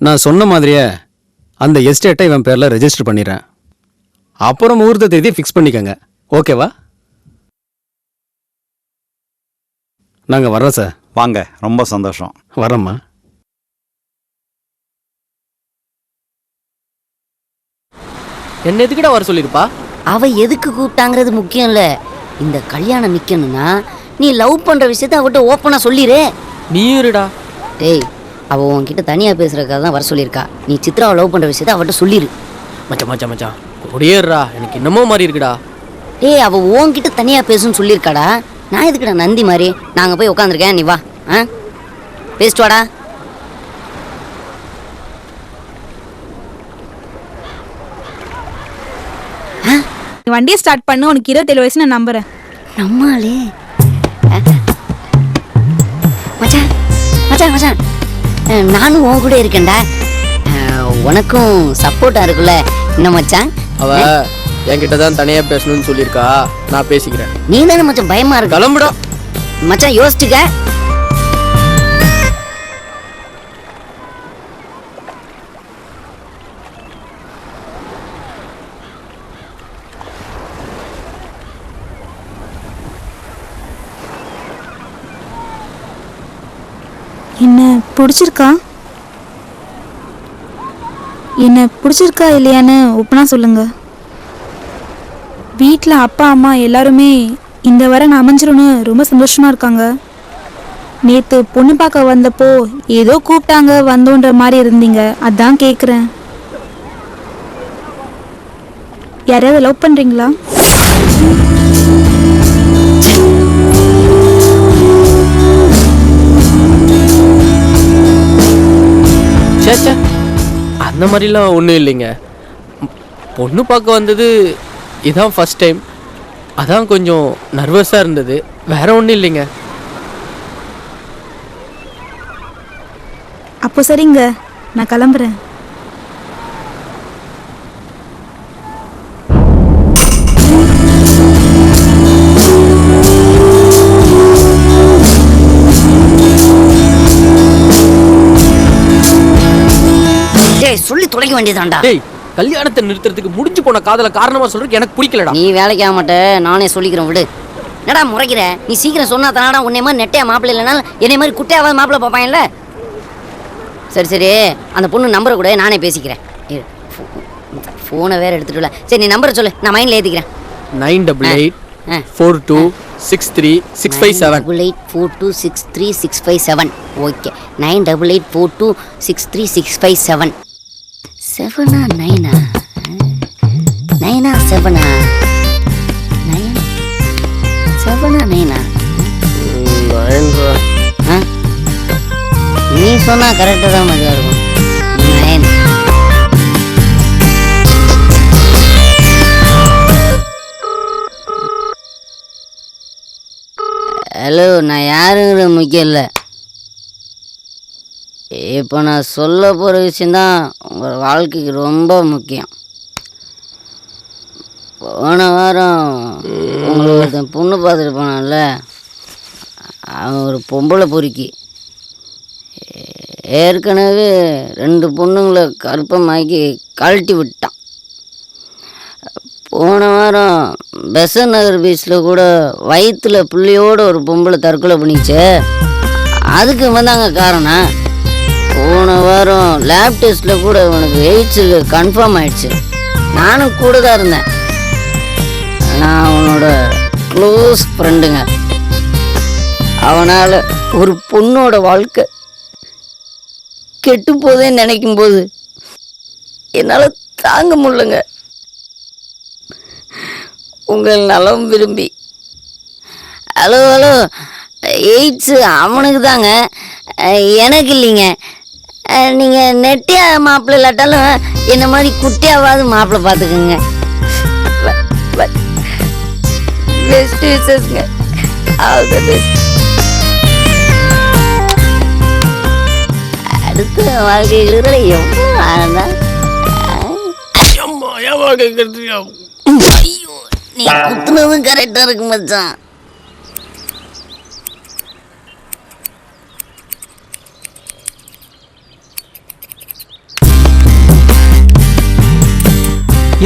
நான் சொன்ன மாதிரியே அந்த எஸ்டேட்டை இவன் பேரில் ரெஜிஸ்டர் பண்ணிடுறேன். அப்புறம் முகூர்த்த தேதியை ஃபிக்ஸ் பண்ணிக்கோங்க. ஓகேவா? நாங்கள் வர்றோம் சார். வாங்க, ரொம்ப சந்தோஷம். வரோம்மா. என்ன எதுக்கிட்ட வர சொல்லிருப்பா? அவ எதுக்கு கூப்பிட்டாங்கிறது முக்கியம் இல்ல. இந்த கல்யாணம் நிக்கணும்னா நீ லவ் பண்ற விஷயத்த அவட்ட ஓப்பனா சொல்லிரு. நீ இருடா. டேய், அவ உன்கிட்ட தனியா பேசுறதுக்காக தான் வர சொல்லியிருக்கா. நீ சித்ராவை லவ் பண்ற விஷயத்த அவட்ட சொல்லிரு. மச்சான் மச்சான் மச்சான் ஒடியேறா, எனக்கு என்னமோ மாதிரி இருக்குடா. டேய், அவ உன்கிட்ட தனியா பேசுன்னு சொல்லியிருக்காடா. நான் எதுக்குடா நந்தி மாதிரி? நாங்க போய் உட்காந்துருக்கேன், நீ வா. பேசிட்டு வாடா. வண்டியை ஸ்டார்ட் பண்ணு. உனக்கு 27 வயசு நான் நம்புறேன். நம்மாலே மச்சான் மச்சான் மச்சான், நானும் உன் கூட இருக்கேன்டா. உனக்கும் சப்போர்ட்டா இருக்குல்ல என்ன மச்சான்? அவ என்கிட்ட தான் தனியா பேசணும்னு சொல்லியிருக்கா. நான் பேசிக்கிறேன். நீ தானே மச்சான் பயமா இருக்கு. கிளம்புடா மச்சான், யோசிச்சுக்க. என்ன பிடிச்சிருக்கா? என்ன பிடிச்சிருக்கா இல்லையான்னு ஒப்பனா சொல்லுங்க. வீட்டில் அப்பா அம்மா எல்லாருமே இந்த வாரம் அமைஞ்சிரும்னு ரொம்ப சந்தோஷமா இருக்காங்க. நேத்து பொண்ணு பார்க்க வந்தப்போ ஏதோ கூப்பிட்டாங்க வந்தோன்ற மாதிரி இருந்தீங்க, அதான் கேக்குறேன். யாரையாவது லவ் பண்றீங்களா? சேச்சா, அந்த மாதிரிலாம் ஒன்றும் இல்லைங்க. பொண்ணு பார்க்க வந்தது இதான் ஃபர்ஸ்ட் டைம், அதான் கொஞ்சம் நர்வஸாக இருந்தது, வேற ஒன்றும் இல்லைங்க. அப்போ சரிங்க, நான் கிளம்புறேன். சொல்லி தொலைக்க வேண்டியதாண்டா. டேய், கல்யாணத்தை நிறுத்துறதுக்கு முடிஞ்சு போன காதல காரணமா சொல்றதுக்கு எனக்கு பிடிக்கலடா. நீ வேலைக்கு ஆக மாட்ட, நானே சொல்லிக்கிறேன் விடு. என்னடா முறைக்கிற? நீ சீக்கிரம் சொன்னா தானடா உன்னை மாதிரி நெட்டையா மாப்பிள்ளை இல்லைனாலும் என்னை மாதிரி குட்டையாவது மாப்பிள்ளை பார்ப்பாங்கல்ல. சரி சரி, அந்த பொண்ணு நம்பரை கூட நானே பேசிக்கிறேன். ஃபோனை வேற எடுத்துட்டு இல்லை. சரி, நீ நம்பரை சொல்லு, நான் மைண்டில் ஏற்றிக்கிறேன். 9884263657. 9842636657. ஓகே, 9884263657. 7 9 9 7 9 நீ சொன்னா கரெக்டாக தான் மதியா இருக்கும். 9. ஹலோ, நான் யாருங்கிற முக்கியம் இல்லை. இப்போ நான் சொல்ல போகிற விஷயந்தான் உங்கள் வாழ்க்கைக்கு ரொம்ப முக்கியம். போன வாரம் உங்களுக்கு பொண்ணு பார்த்துட்டு போனான்ல, அவன் ஒரு பொம்பளை பொறுக்கி. ஏற்கனவே 2 பொண்ணுங்களை கற்பமாக்கி கழட்டி விட்டான். போன வாரம் பெசன் நகர் பீச்சில் கூட வயிற்றுல புள்ளியோட ஒரு பொம்பளை தற்கொலை பண்ணிச்சு. அதுக்கு வந்தாங்க காரணம். போன வாரம் லேப் டெஸ்ட்டில் கூட உனக்கு எய்ட்ஸு கன்ஃபார்ம் ஆயிடுச்சு. நானும் கூட தான் இருந்தேன். நான் அவனோட க்ளோஸ் ஃப்ரெண்டுங்க. அவனால் ஒரு பொண்ணோட வாழ்க்கை கெட்டு போதேன்னு நினைக்கும் போது என்னால் தாங்க முடியலங்க. உங்கள் நலம் விரும்பி. ஹலோ ஹலோ, எய்ட்ஸு அவனுக்கு தாங்க, எனக்கு இல்லைங்க. நீங்கள் நெட்டியா மாப்பிள்ளை இல்லாட்டாலும் என்ன மாதிரி குட்டியாவது மாப்பிள்ளை பார்த்துக்குங்க. பெஸ்ட் விஷஸ்ங்க. All the best. அடுத்த வாழ்க்கைங்கிறத எவ்வளோ ஆனந்தான். ஐயோ, நீ குத்துனதும் கரெக்டாக இருக்கு மச்சான்.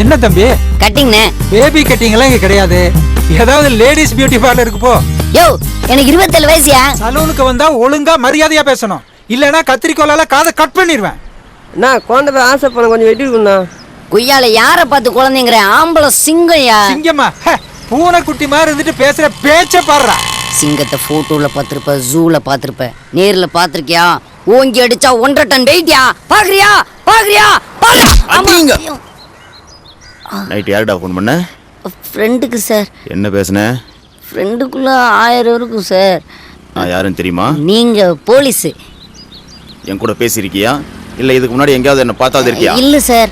என்ன தம்பி கட்டிங்ண்ணே? பேபி கட்டிங் எல்லாம் இங்க கிடையாது. ஏதாவது லேடிஸ் பியூட்டி பார்லருக்கு போ. யோ, எனக்கு 27 வயசுயா. சலூனுக்கு வந்தா ஒழுங்கா மரியாதையா பேசணும், இல்லனா கத்திரிக்கோலால காதை கட் பண்ணிடுவேன். நான் குழந்தை ஆசை பண்ண கொஞ்சம் வெட்டி இருக்கா. குய்யால யார பார்த்து குழந்தைங்கிற? ஆம்பளை சிங்கம்யா. சிங்கம்மா? பூனைக்குட்டி மாதிரி இருந்துட்டு பேசுற பேச்ச பாடுறா. சிங்கத்தை போட்டோல பார்த்திருப்ப, ஜூல பார்த்திருப்ப, நேர்ல பார்த்திருக்கியா? ஓங்கி அடிச்சா 1.5 டன் வெயிட்யா. பாக்குறியா பாக்குறியா பாரு. நைட் யாருடா ஃபோன் பண்ண? ஃப்ரெண்டுக்கு சார். என்ன பேசுன? ஃப்ரெண்டுக்குள்ள 1000 இருக்கும் சார். நான் யாருன்னு தெரியுமா? நீங்க போலீஸ். என் கூட பேசியிருக்கியா இல்லை இதுக்கு முன்னாடி எங்கேயாவது என்ன பார்த்தாது இருக்கியா? இல்ல சார்.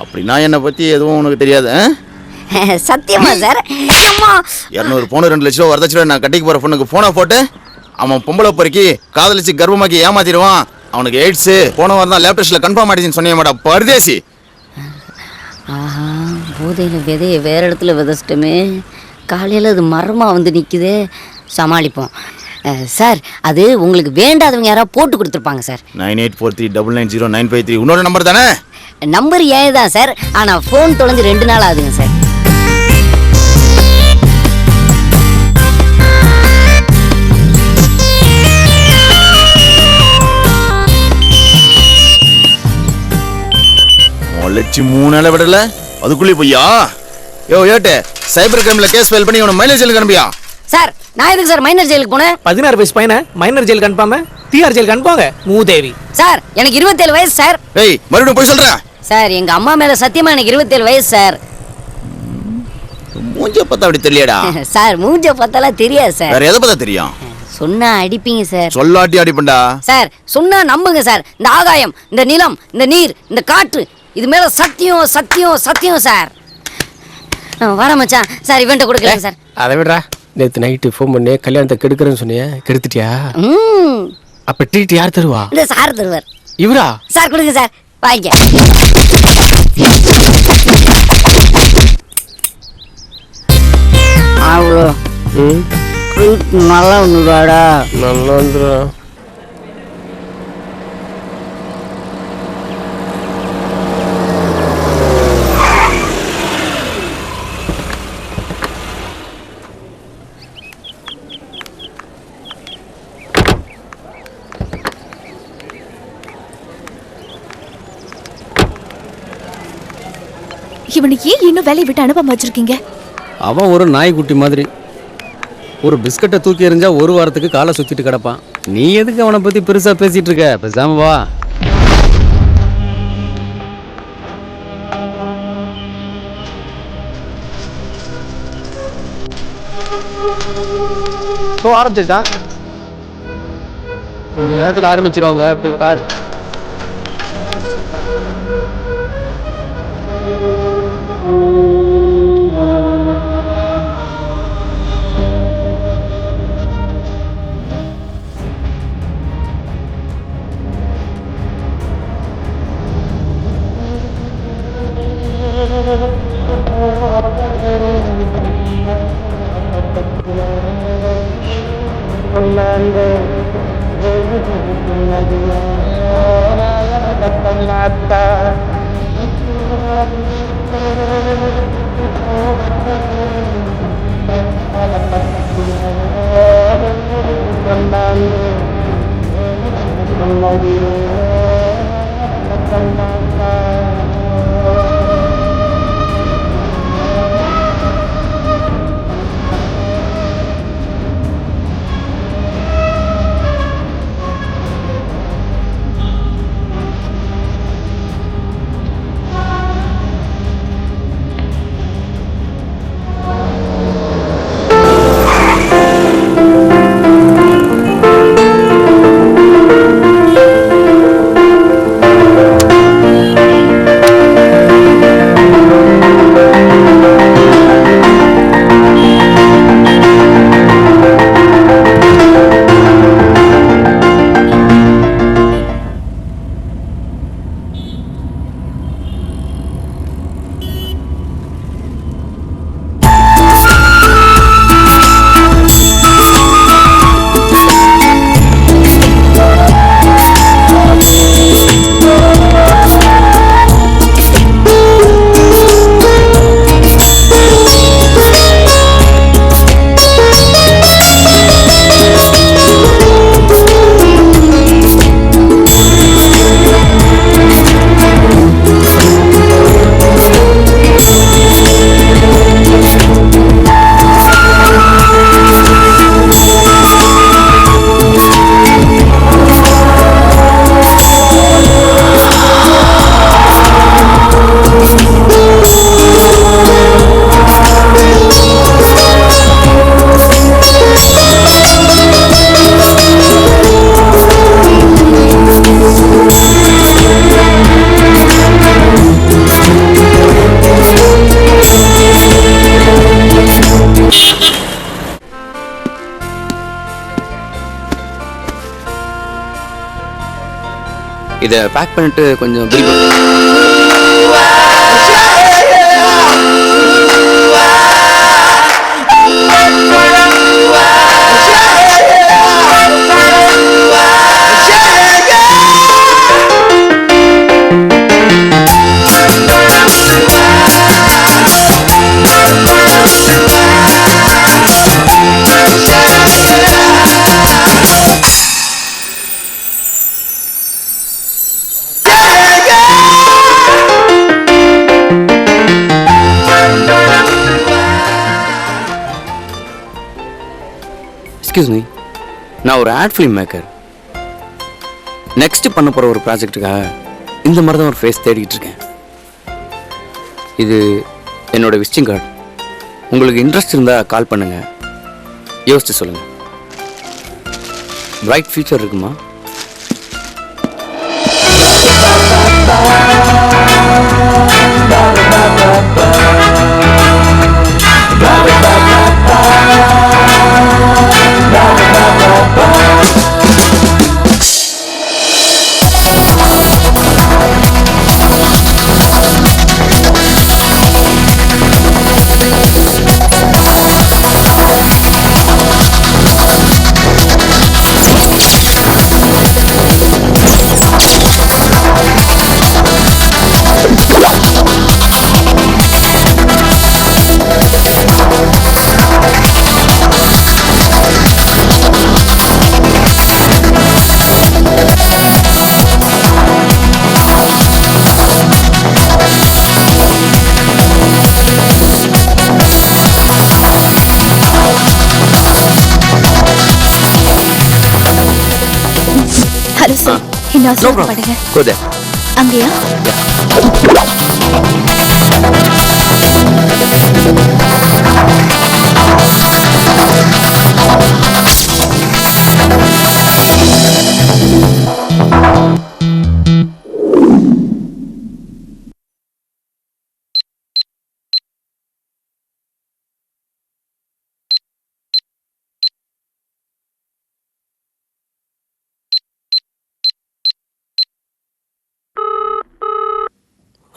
அப்படின்னா என்னை பற்றி எதுவும் உனக்கு தெரியாது? சத்தியமா சார். 200 பவுன் 2 லட்ச ரூபா வரதட்சணை நான் கட்டிக்கு போகிற பொண்ணுக்கு ஃபோனை போட்டு அவன் பொம்பளை பொறுக்கி காதலிச்சு கர்ப்பமாக்கி ஏமாத்திடுவான். அவனுக்கு எய்ட்ஸு போன வாரம் தான் லேப் டெஸ்ட்டில் கன்ஃபார்ம் ஆயிடுச்சுன்னு சொன்னேன் மாட்டா பரதேசி. ஆஹா, போதையில் விதையை வேற இடத்துல விதைச்சிட்டோமே. காலையில் அது மரமாக வந்து நிற்குது. சமாளிப்போம் சார். அது உங்களுக்கு வேண்டாதவங்க யாராவது போட்டு கொடுத்துருப்பாங்க சார். 9843990953 உன்னோட நம்பர் தானே? நம்பர் ஏன் தான் சார், ஆனால் ஃபோன் தொலைஞ்சு 2 நாள் ஆகுதுங்க சார். முளைச்சி 3 நாளை விடல அதுக்குள்ளே போய்யா? யோ ஏட்டு, சைபர் கிரைமில் கேஸ் ஃபைல் பண்ணி உன மைலேஜ் அனுப்பியா? சார் நான் எதுக்கு சார் மைனர் ஜெயிலுக்கு போனேன்? 16 வயசு பையனை மைனர் ஜெயிலுக்கு அனுப்பாம டிஆர் ஜெயிலுக்கு அனுப்புவாங்க மூதேவி. சார் எனக்கு 27 வயசு சார். ஏய் மறுபடியும் போய் சொல்றேன் சார் எங்க அம்மா மேல சத்தியமா எனக்கு 27 வயசு சார். மூஞ்ச பார்த்தா அப்படி தெரியலடா. சார் மூஞ்ச பார்த்தாலாம் தெரியாது சார். வேற எதை பார்த்தா தெரியும்? சொன்னா அடிப்பீங்க சார். சொல்லாட்டி அடிப்பண்டா. சார் சொன்னா நம்புங்க சார். இந்த ஆகாயம், இந்த நிலம், இந்த நீர், இந்த காற்று இது மேல சத்தியம் சத்தியம் சத்தியம் சார். வர மச்சான் சார் இவன்ட்ட கொடுக்கல சார். அதை விடுறா. நேற்று நைட்டு ஃபோன் பண்ணி கல்யாணத்தை கெடுக்கிறேன்னு சொன்னியே, கெடுத்துட்டியா? அப்ப ட்ரீட் யார் தருவா? இந்த சார் தருவார். இவரா? சார் கொடுங்க சார் வாங்க. அவ்வளோ நல்லா வந்துடாடா. நல்லா வந்துடும். இவனை ஏன் இன்னும் வேலையை விட்டு அனுப்பாம வச்சிருக்கீங்க? அவன் ஒரு நாய்க்குட்டி மாதிரி. ஒரு பிஸ்கட்டை தூக்கி எறிஞ்சா ஒரு வாரத்துக்கு காலை சுத்திட்டு கிடப்பான். நீ எதுக்கு அவனை பத்தி பெருசா பேசிட்டு இருக்க? பேசாம வா. ஆரம்பிச்சிருக்கான். நேரத்தில் ஆரம்பிச்சிருவாங்க. பாரு இதை பேக் பண்ணிட்டு கொஞ்சம் பில் எக்ஸ்கியூஸ் மீ, நான் ஒரு ஆட் ஃபிலிம் மேக்கர். நெக்ஸ்ட் பண்ண போகிற ஒரு ப்ராஜெக்ட்டுக்காக இந்த மாதிரி தான் ஒரு ஃபேஸ் தேடிக்கிட்டு இருக்கேன். இது என்னோட விசிட்டிங் கார்டு. உங்களுக்கு இன்ட்ரெஸ்ட் இருந்தால் கால் பண்ணுங்கள், யோசிச்சு சொல்லுங்கள். பிரைட் ஃபியூச்சர் இருக்குமா? ஹலோ சார், என்ன அவசரப்படுங்க? Go there. அங்கேயா?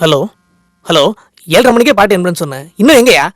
ஹலோ ஹலோ 7:30 மணிக்கே பாட்டு என்பேன்னு சொன்னேன், இன்னும் எங்கயா?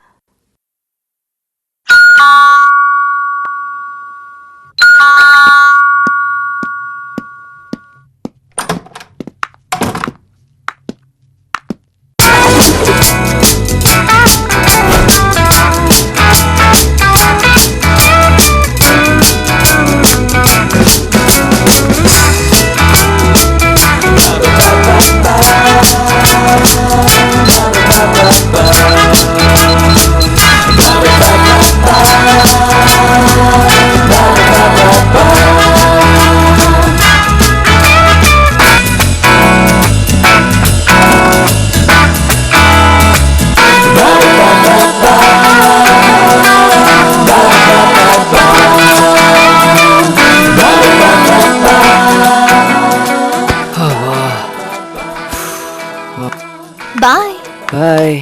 பாய். பாய்.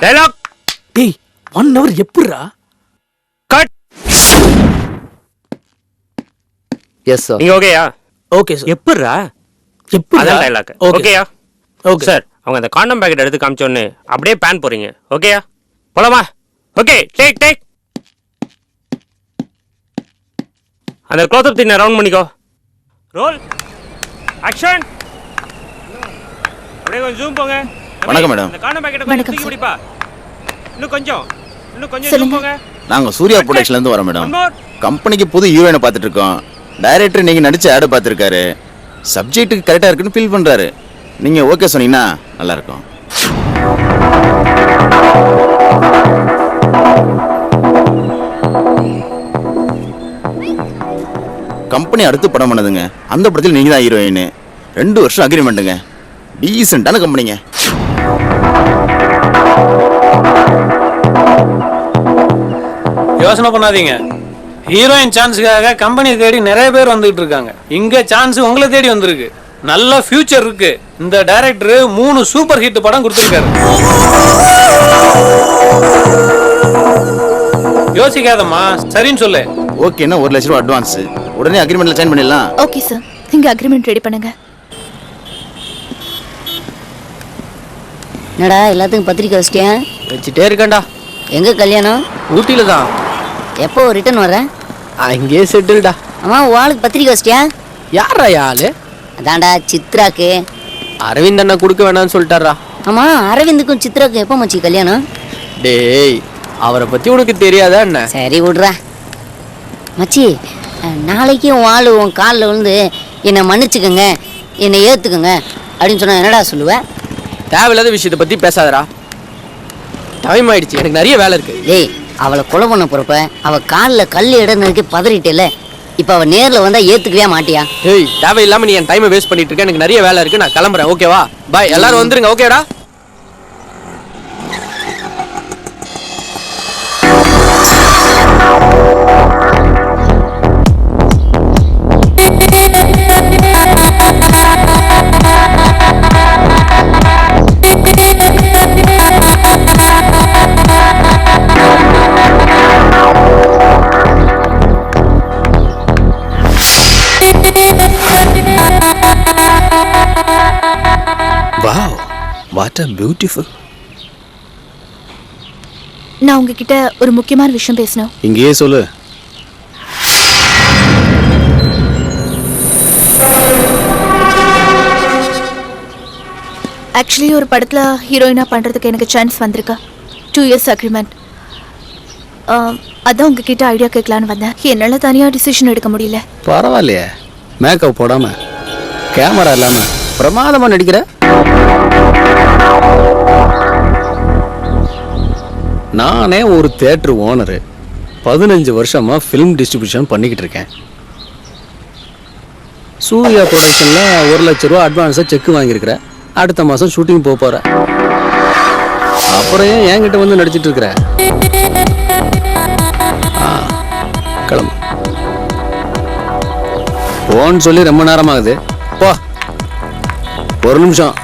டயலாக். டேய் 1 hour எப்படிடா? கட். Yes sir. நீங்க ஓகேயா? Okay sir. எப்படிடா? அதான் டயலாக். ஓகேயா? Okay sir. அவங்க அந்த காண்டம் பாக்கெட் எடுத்து காமிச்சோன்னு அப்படியே பேன் போறீங்க. ஓகேயா? போலாமா? Okay, take take. அந்த க்ளோஸ்-அப் தின்ன ரவுண்ட் பண்ணிக்கோ. ரோல். ஆக்ஷன். அப்படியே கொஞ்சம் ஜூம் போங்க. வணக்கம் மேடம். அந்த காண்டம் பாக்கெட் கொஞ்சம் தூக்கி பிடிப்பா. இன்னும் கொஞ்சம் ஜூம் போங்க. நாங்க சூர்யா ப்ரொடக்ஷன்ல இருந்து வரோம் மேடம். கம்பெனிக்கு புது ஹீரோயினை பார்த்துட்டு இருக்கோம். டைரக்டர் நீங்க நடிச்ச ஆட் பார்த்துருக்காரு. சப்ஜெக்ட்டுக்கு கரெக்டா இருக்குன்னு ஃபீல் பண்றாரு. நீங்க ஓகே சொன்னீங்கன்னா நல்லா இருக்கும். கம்பெனி அடுத்து படம் பண்ணதுங்க. அந்த படத்தில் நீங்க தான் ஹீரோயின். 2 வருஷம் அக்ரிமெண்ட்டுங்க. டீசென்டான கம்பெனிங்க. யோசனை பண்ணாதீங்க. ஹீரோயின் சான்ஸுக்காக கம்பெனி தேடி நிறைய பேர் வந்துகிட்டு இருக்காங்க. இங்க சான்ஸ் உங்களை தேடி வந்திருக்கு. நல்ல ஃபியூச்சர் இருக்கு. இந்த டைரக்டர் 3 சூப்பர் ஹிட் படம் கொடுத்திருக்காரு. யோசிக்காதம்மா, சரின்னு சொல்லு. ஓகேன்னா 1 லட்சம் ரூபாய் அட்வான்ஸ். உடனே அக்ரிமெண்ட்ல சைன் பண்ணிடலாம். ஓகே சார், நீங்க அக்ரிமெண்ட் ரெடி பண்ணுங்க. என்னடா எல்லாத்துக்கும் பத்திரிக்கை வச்சிட்டியா? வச்சுட்டே இருக்கேன்டா. எங்க கல்யாணம்? ஊட்டியில தான். எப்போ ரிட்டர்ன் வர? அங்கேயே செட்டில்டா. அம்மா வாளுக்கு பத்திரிக்கை வச்சிட்டியா? யாரா ஆளு? அதான்டா சித்ராக்கு. அரவிந்த் அண்ணா கொடுக்க வேணாம்னு சொல்லிட்டாரா. ஆமா, அரவிந்துக்கும் சித்ராக்கும் எப்போ மச்சி கல்யாணம்? டேய், அவரை பத்தி உனக்கு தெரியாதா என்ன? சரி விடுறா மச்சி. நாளைக்கு உன் ஆளு உன் காலில் விழுந்து என்னை மன்னிச்சுக்கோங்க, என்னை ஏற்றுக்குங்க அப்படின்னு சொன்னா என்னடா சொல்லுவேன்? தேவையில்லாத விஷயத்தை பத்தி பேசாதடா. டைம் ஆயிடுச்சு, எனக்கு நிறைய வேலை இருக்கு. டேய் அவளை கொலை பண்ண போறப்ப அவ காலில் கல் இடந்ததுக்கு பதறிட்டேல. இப்ப அவ நேர்ல வந்தா ஏத்துக்கவே மாட்டியா? ஏய், தேவையில்லாம நீ என் டைமை வேஸ்ட் பண்ணிட்டு இருக்க. எனக்கு நிறைய வேலை இருக்கு, நான் கிளம்புறேன். ஓகேவா? பாய். எல்லாரும் வந்துருங்க. ஓகேடா? Wow, what a beautiful. நான் உங்ககிட்ட ஒரு முக்கியமான விஷயம் பேசணும். இங்கேயே சொல்லு. ஆக்சுவலி ஒரு படத்துல ஹீரோயினா பண்றதுக்கு எனக்கு சான்ஸ் வந்திருக்கு. 2 years அக்ரிமெண்ட். அதான் உங்ககிட்ட ஐடியா கேட்கலான்னு வந்தேன். என்னால தனியா டிசிஷன் எடுக்க முடியல. பரவாயில்லையே, மேக்கப் போடாம கேமரா இல்லாம பிரமாதமா நடிக்கிற. நானே ஒரு தியேட்டர் ஓனரு, 15 வருஷமா ஃபிலிம் டிஸ்ட்ரிபியூஷன் பண்ணிக்கிட்டு இருக்கேன். சூர்யா ப்ரொடக்ஷன்ல 1 லட்ச ரூபா அட்வான்ஸா செக் வாங்கியிருக்கிறேன். அடுத்த மாசம் ஷூட்டிங் போற. அப்புறம் ஏன் என்கிட்ட வந்து நடிச்சிட்டு இருக்கிற? கிளம்பு. போன்னு சொல்லி ரொம்ப நேரமாகுது. போ. ஒரு நிமிஷம்.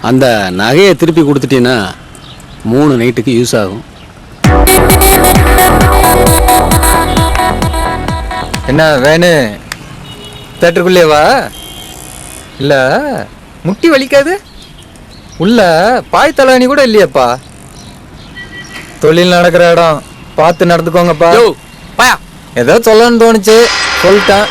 அந்த நகையை திருப்பி கொடுத்துட்டீங்கன்னா 3 நைட்டுக்கு யூஸ் ஆகும். என்ன வேணு? தேட்டருக்குள்ளேவா? இல்ல முட்டி வலிக்காது? உள்ள பாய் தலாணி கூட இல்லையாப்பா? தொழில் நடக்கிற இடம் பார்த்து நடந்துக்கோங்கப்பா. ஏதோ சொல்லணும்னு தோணுச்சு, சொல்லிட்டேன்.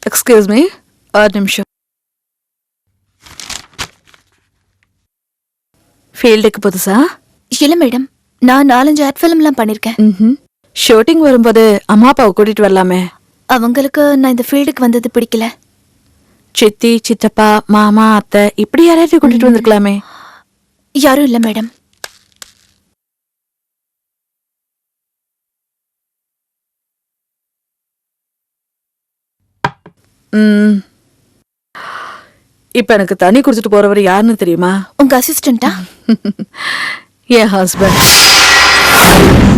எக்ஸ்கியூஸ் மீ, ஒரு நிமிஷம். ஃபீல்டுக்கு புதுசா? இல்ல மேடம், நான் 4-5 ஆட் ஃபிலிம்லாம் பண்ணிருக்கேன். ஷூட்டிங் வரும்போது அம்மா அப்பாவை கூட்டிட்டு வரலாமே. அவங்களுக்கு நான் இந்த ஃபீல்டுக்கு வந்தது பிடிக்கல. சித்தி, சித்தப்பா, மாமா, அத்தை இப்படி யாராவது கூட்டிட்டு வந்திருக்கலாமே. யாரும் இல்ல மேடம். இப்ப எனக்கு தண்ணி குடிச்சிட்டு போறவர் யாருன்னு தெரியுமா? உங்க அசிஸ்டண்டா? என் ஹஸ்பண்ட்.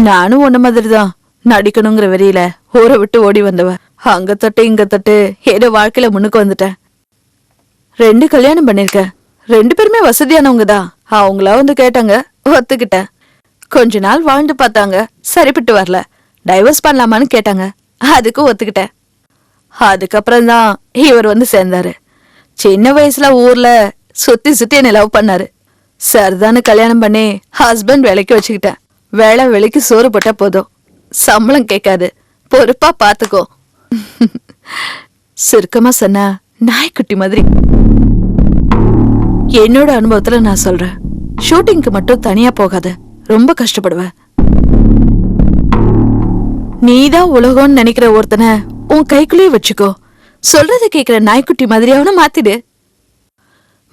நானும் ஒன்ன மாதிரிதான் நடிக்கணுங்கிற வெறியில ஊரை விட்டு ஓடி வந்தவ. அங்க தட்டு இங்க தட்டு ஏதோ வாழ்க்கையில முன்னுக்கு வந்துட்டேன். 2 கல்யாணம் பண்ணிருக்கேன். 2 பேருமே வசதியானவங்க தான். அவங்களா வந்து கேட்டாங்க, ஒத்துக்கிட்டேன். கொஞ்ச நாள் வாழ்ந்து பார்த்தாங்க, சரிப்பட்டு வரல. டைவர்ஸ் பண்ணலாமான்னு கேட்டாங்க, அதுக்கும் ஒத்துக்கிட்டேன். அதுக்கப்புறம் தான் இவர் வந்து சேர்ந்தாரு. சின்ன வயசுல ஊர்ல சுத்தி சுத்தி என்ன லவ் பண்ணாரு. சரிதானு கல்யாணம் பண்ணி ஹஸ்பண்ட் வேலைக்கு வச்சுக்கிட்டேன். வேலை வேலைக்கு சோறு போட்டா போதும், சம்பளம் கேட்காது, பொறுப்பா பாத்துக்கோ. சுருக்கமா சொன்னா நாய்க்குட்டி மாதிரி. என்னோட அனுபவத்துல நான் சொல்றேன், ஷூட்டிங்க்கு மட்டும் தனியா போகாத, ரொம்ப கஷ்டப்படுவ. நீதான் உலகம்னு நினைக்கிற ஒருத்தனை உன் கைக்குள்ளேயே வச்சுக்கோ. சொல்றத கேக்குற நாய்க்குட்டி மாதிரி அவனை மாத்திடு.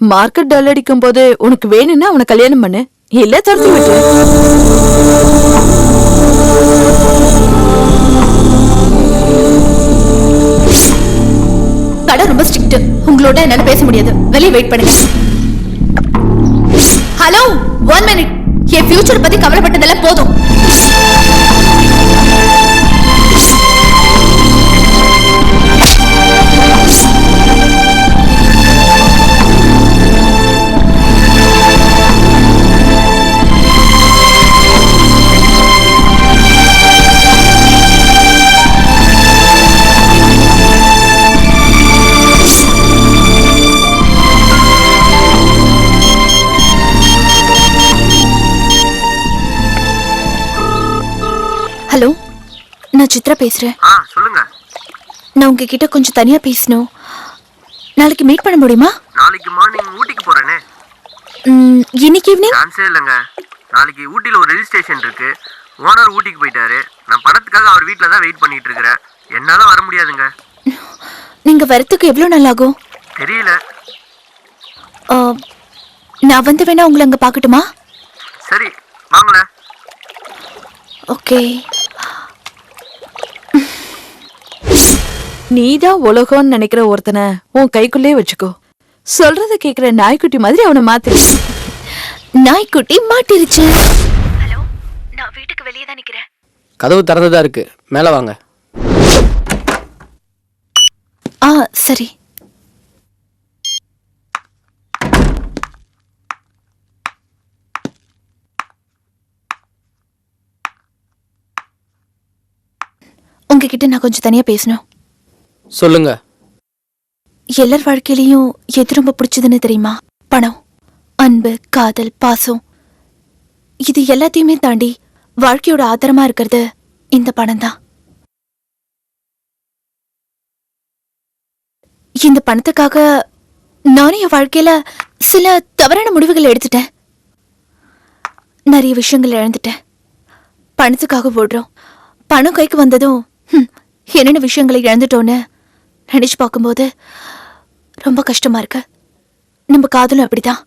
மார்க்கெட் டல் அடிக்கும் போது உனக்கு வேணும்னா அவனை கல்யாணம் பண்ணு, இல்ல துரத்தி விட்டு. கடை ரொம்ப ஸ்ட்ரிக்ட். உங்களோட என்னால பேச முடியாது, வெளியே வெயிட் பண்ணுங்க. Hello, 1 minute. என் ஃபியூச்சர் பத்தி கவலைப்பட்டதெல்லாம் போதும். ஹலோ, நான் சித்ரா பேசுறேன். சொல்லுங்க. நான் உங்ககிட்ட கொஞ்சம் தனியா பேசணும். நாளைக்கு மீட் பண்ண முடியுமா? நாளைக்கு மார்னிங் ஊட்டிக்கு போறேனே. இன்னைக்கு ஈவினிங்? சான்ஸே இல்லைங்க. நாளைக்கு ஊட்டியில் ஒரு ரெஜிஸ்ட்ரேஷன் இருக்கு. ஓனர் ஊட்டிக்கு போயிட்டாரு. நான் பணத்துக்காக அவர் வீட்டில் தான் வெயிட் பண்ணிட்டு இருக்கிறேன். என்னால வர முடியாதுங்க. நீங்க வரத்துக்கு எவ்வளவு நாள் ஆகும்? தெரியல. நான் வந்து வேணா உங்களை அங்க பார்க்கட்டுமா? சரி, வாங்களேன். ஓகே. நீதான் உலகம்னு நினைக்கிற ஒருத்தனை உன் கைக்குள்ளே வச்சுக்கோ. சொல்றத கேக்குற நாய்க்குட்டி மாதிரி அவனை மாத்திரு. நாய்க்குட்டி மாட்டிருச்சு. ஹலோ, நான் வீட்டுக்கு வெளியே தான் நிக்கிறேன். கதவு திறந்துதான் இருக்கு. மேல வாங்க. சரி. உங்ககிட்ட நான் கொஞ்சம் தனியா பேசணும். சொல்லுங்க. எல்லார் வாழ்க்கையிலையும் எது ரொம்ப பிடிச்சதுன்னு தெரியுமா? பணம், அன்பு, காதல், பாசம். இது எல்லாத்தையுமே தாண்டி வாழ்க்கையோட ஆதாரமா இருக்கிறது இந்த பணம் தான். இந்த பணத்துக்காக நானும் என் வாழ்க்கையில சில தவறான முடிவுகள் எடுத்துட்டேன். நிறைய விஷயங்கள் இழந்துட்டேன். பணத்துக்காக ஓடுறோம். பணம் கைக்கு வந்ததும் என்னென்ன விஷயங்களை இழந்துட்டோன்னு நினைச்சு பார்க்கும்போது ரொம்ப கஷ்டமா இருக்கு. நம்ம காதலும் அப்படிதான்.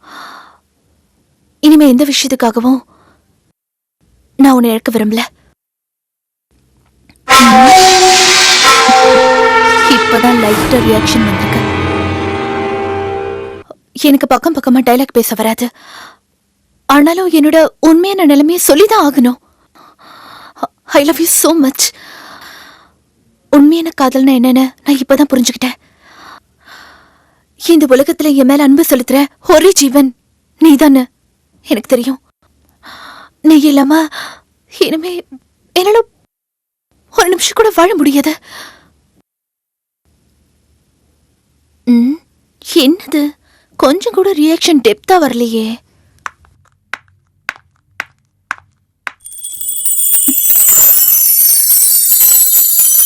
இனிமே எந்த விஷயத்துக்காகவும் நான் உன்னை இழக்க விரும்பல. இப்பதான் லைட்டா ரியாக்ஷன் வந்திருக்கு. எனக்கு பக்கம் பக்கமா டைலாக் பேச வராது. ஆனாலும் என்னோட உண்மையான நிலைமையை சொல்லிதான் ஆகணும். I love you so much. உண்மையான காதல்னா என்னன்னு நான் இப்பதான் புரிஞ்சுக்கிட்டேன். இந்த உலகத்துல என் மேல அன்பு செலுத்துற ஒரே ஜீவன் நீதானு எனக்கு தெரியும். நீ இல்லாம இனிமே என்னால ஒரு நிமிஷம் கூட வாழ முடியாது. என்னது, கொஞ்சம் கூட ரியாக்ஷன் டெப்தா வரலையே.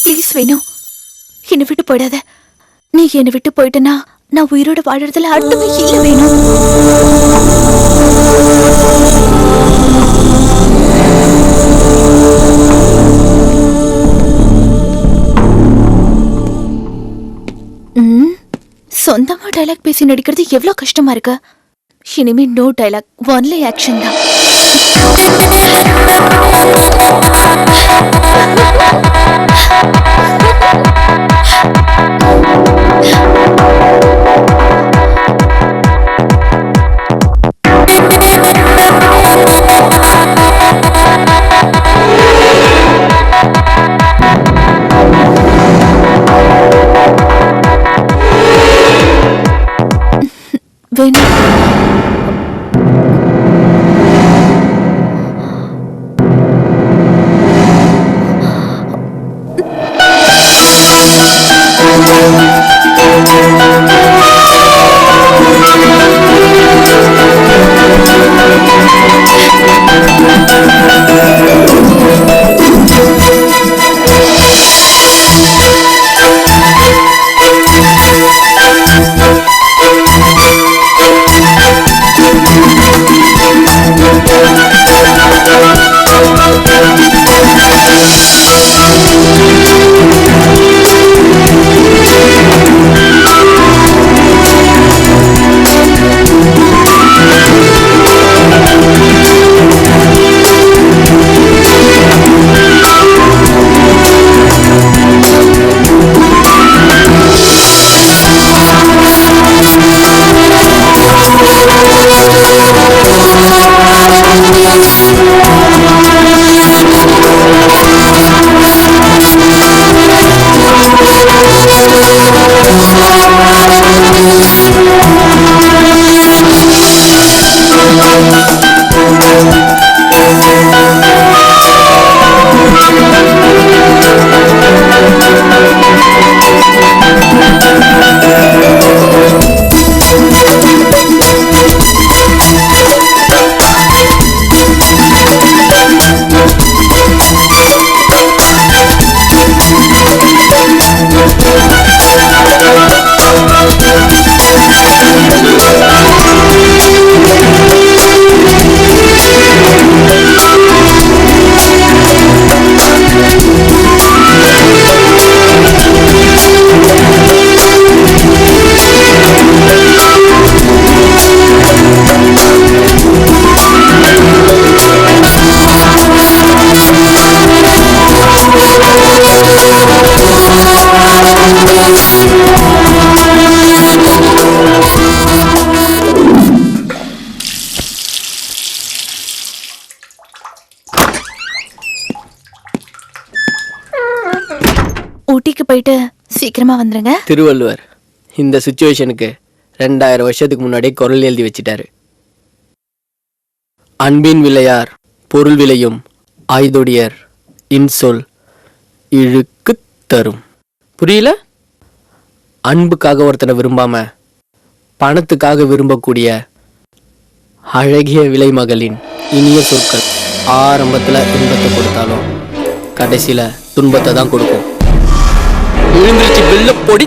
ப்ளீஸ் வேணு, என்னை விட்டு போயிடாத. நீ என்னை விட்டு போயிட்டனா நான் உயிரோட வாழறதுல அர்த்தமே இல்லை வேணும். சொந்தமா டைலாக் பேசி நடிக்கிறது எவ்வளவு கஷ்டமா இருக்கு. இனிமே நோ டைலாக், ஒன்லி ஆக்ஷன் தான். வேணும். வேலைக்கு போயிட்டு சீக்கிரமா வந்துருங்க. திருவள்ளுவர் இந்த சுச்சுவேஷனுக்கு 2000 வருஷத்துக்கு முன்னாடியே குரல் எழுதி வச்சிட்டாரு. அன்பின் விளையார் பொருள் விளையும் ஆய்தொடியர் இன்சொல் இழுக்கு தரும். புரியல? அன்புக்காக ஒருத்தனை விரும்பாம பணத்துக்காக விரும்பக்கூடிய அழகிய விலைமகளின் இனிய சொற்கள் ஆரம்பத்துல இன்பத்தை கொடுத்தாலும் கடைசியில துன்பத்தை தான் கொடுக்கும். விழுந்துருச்சு வெள்ள பொடி.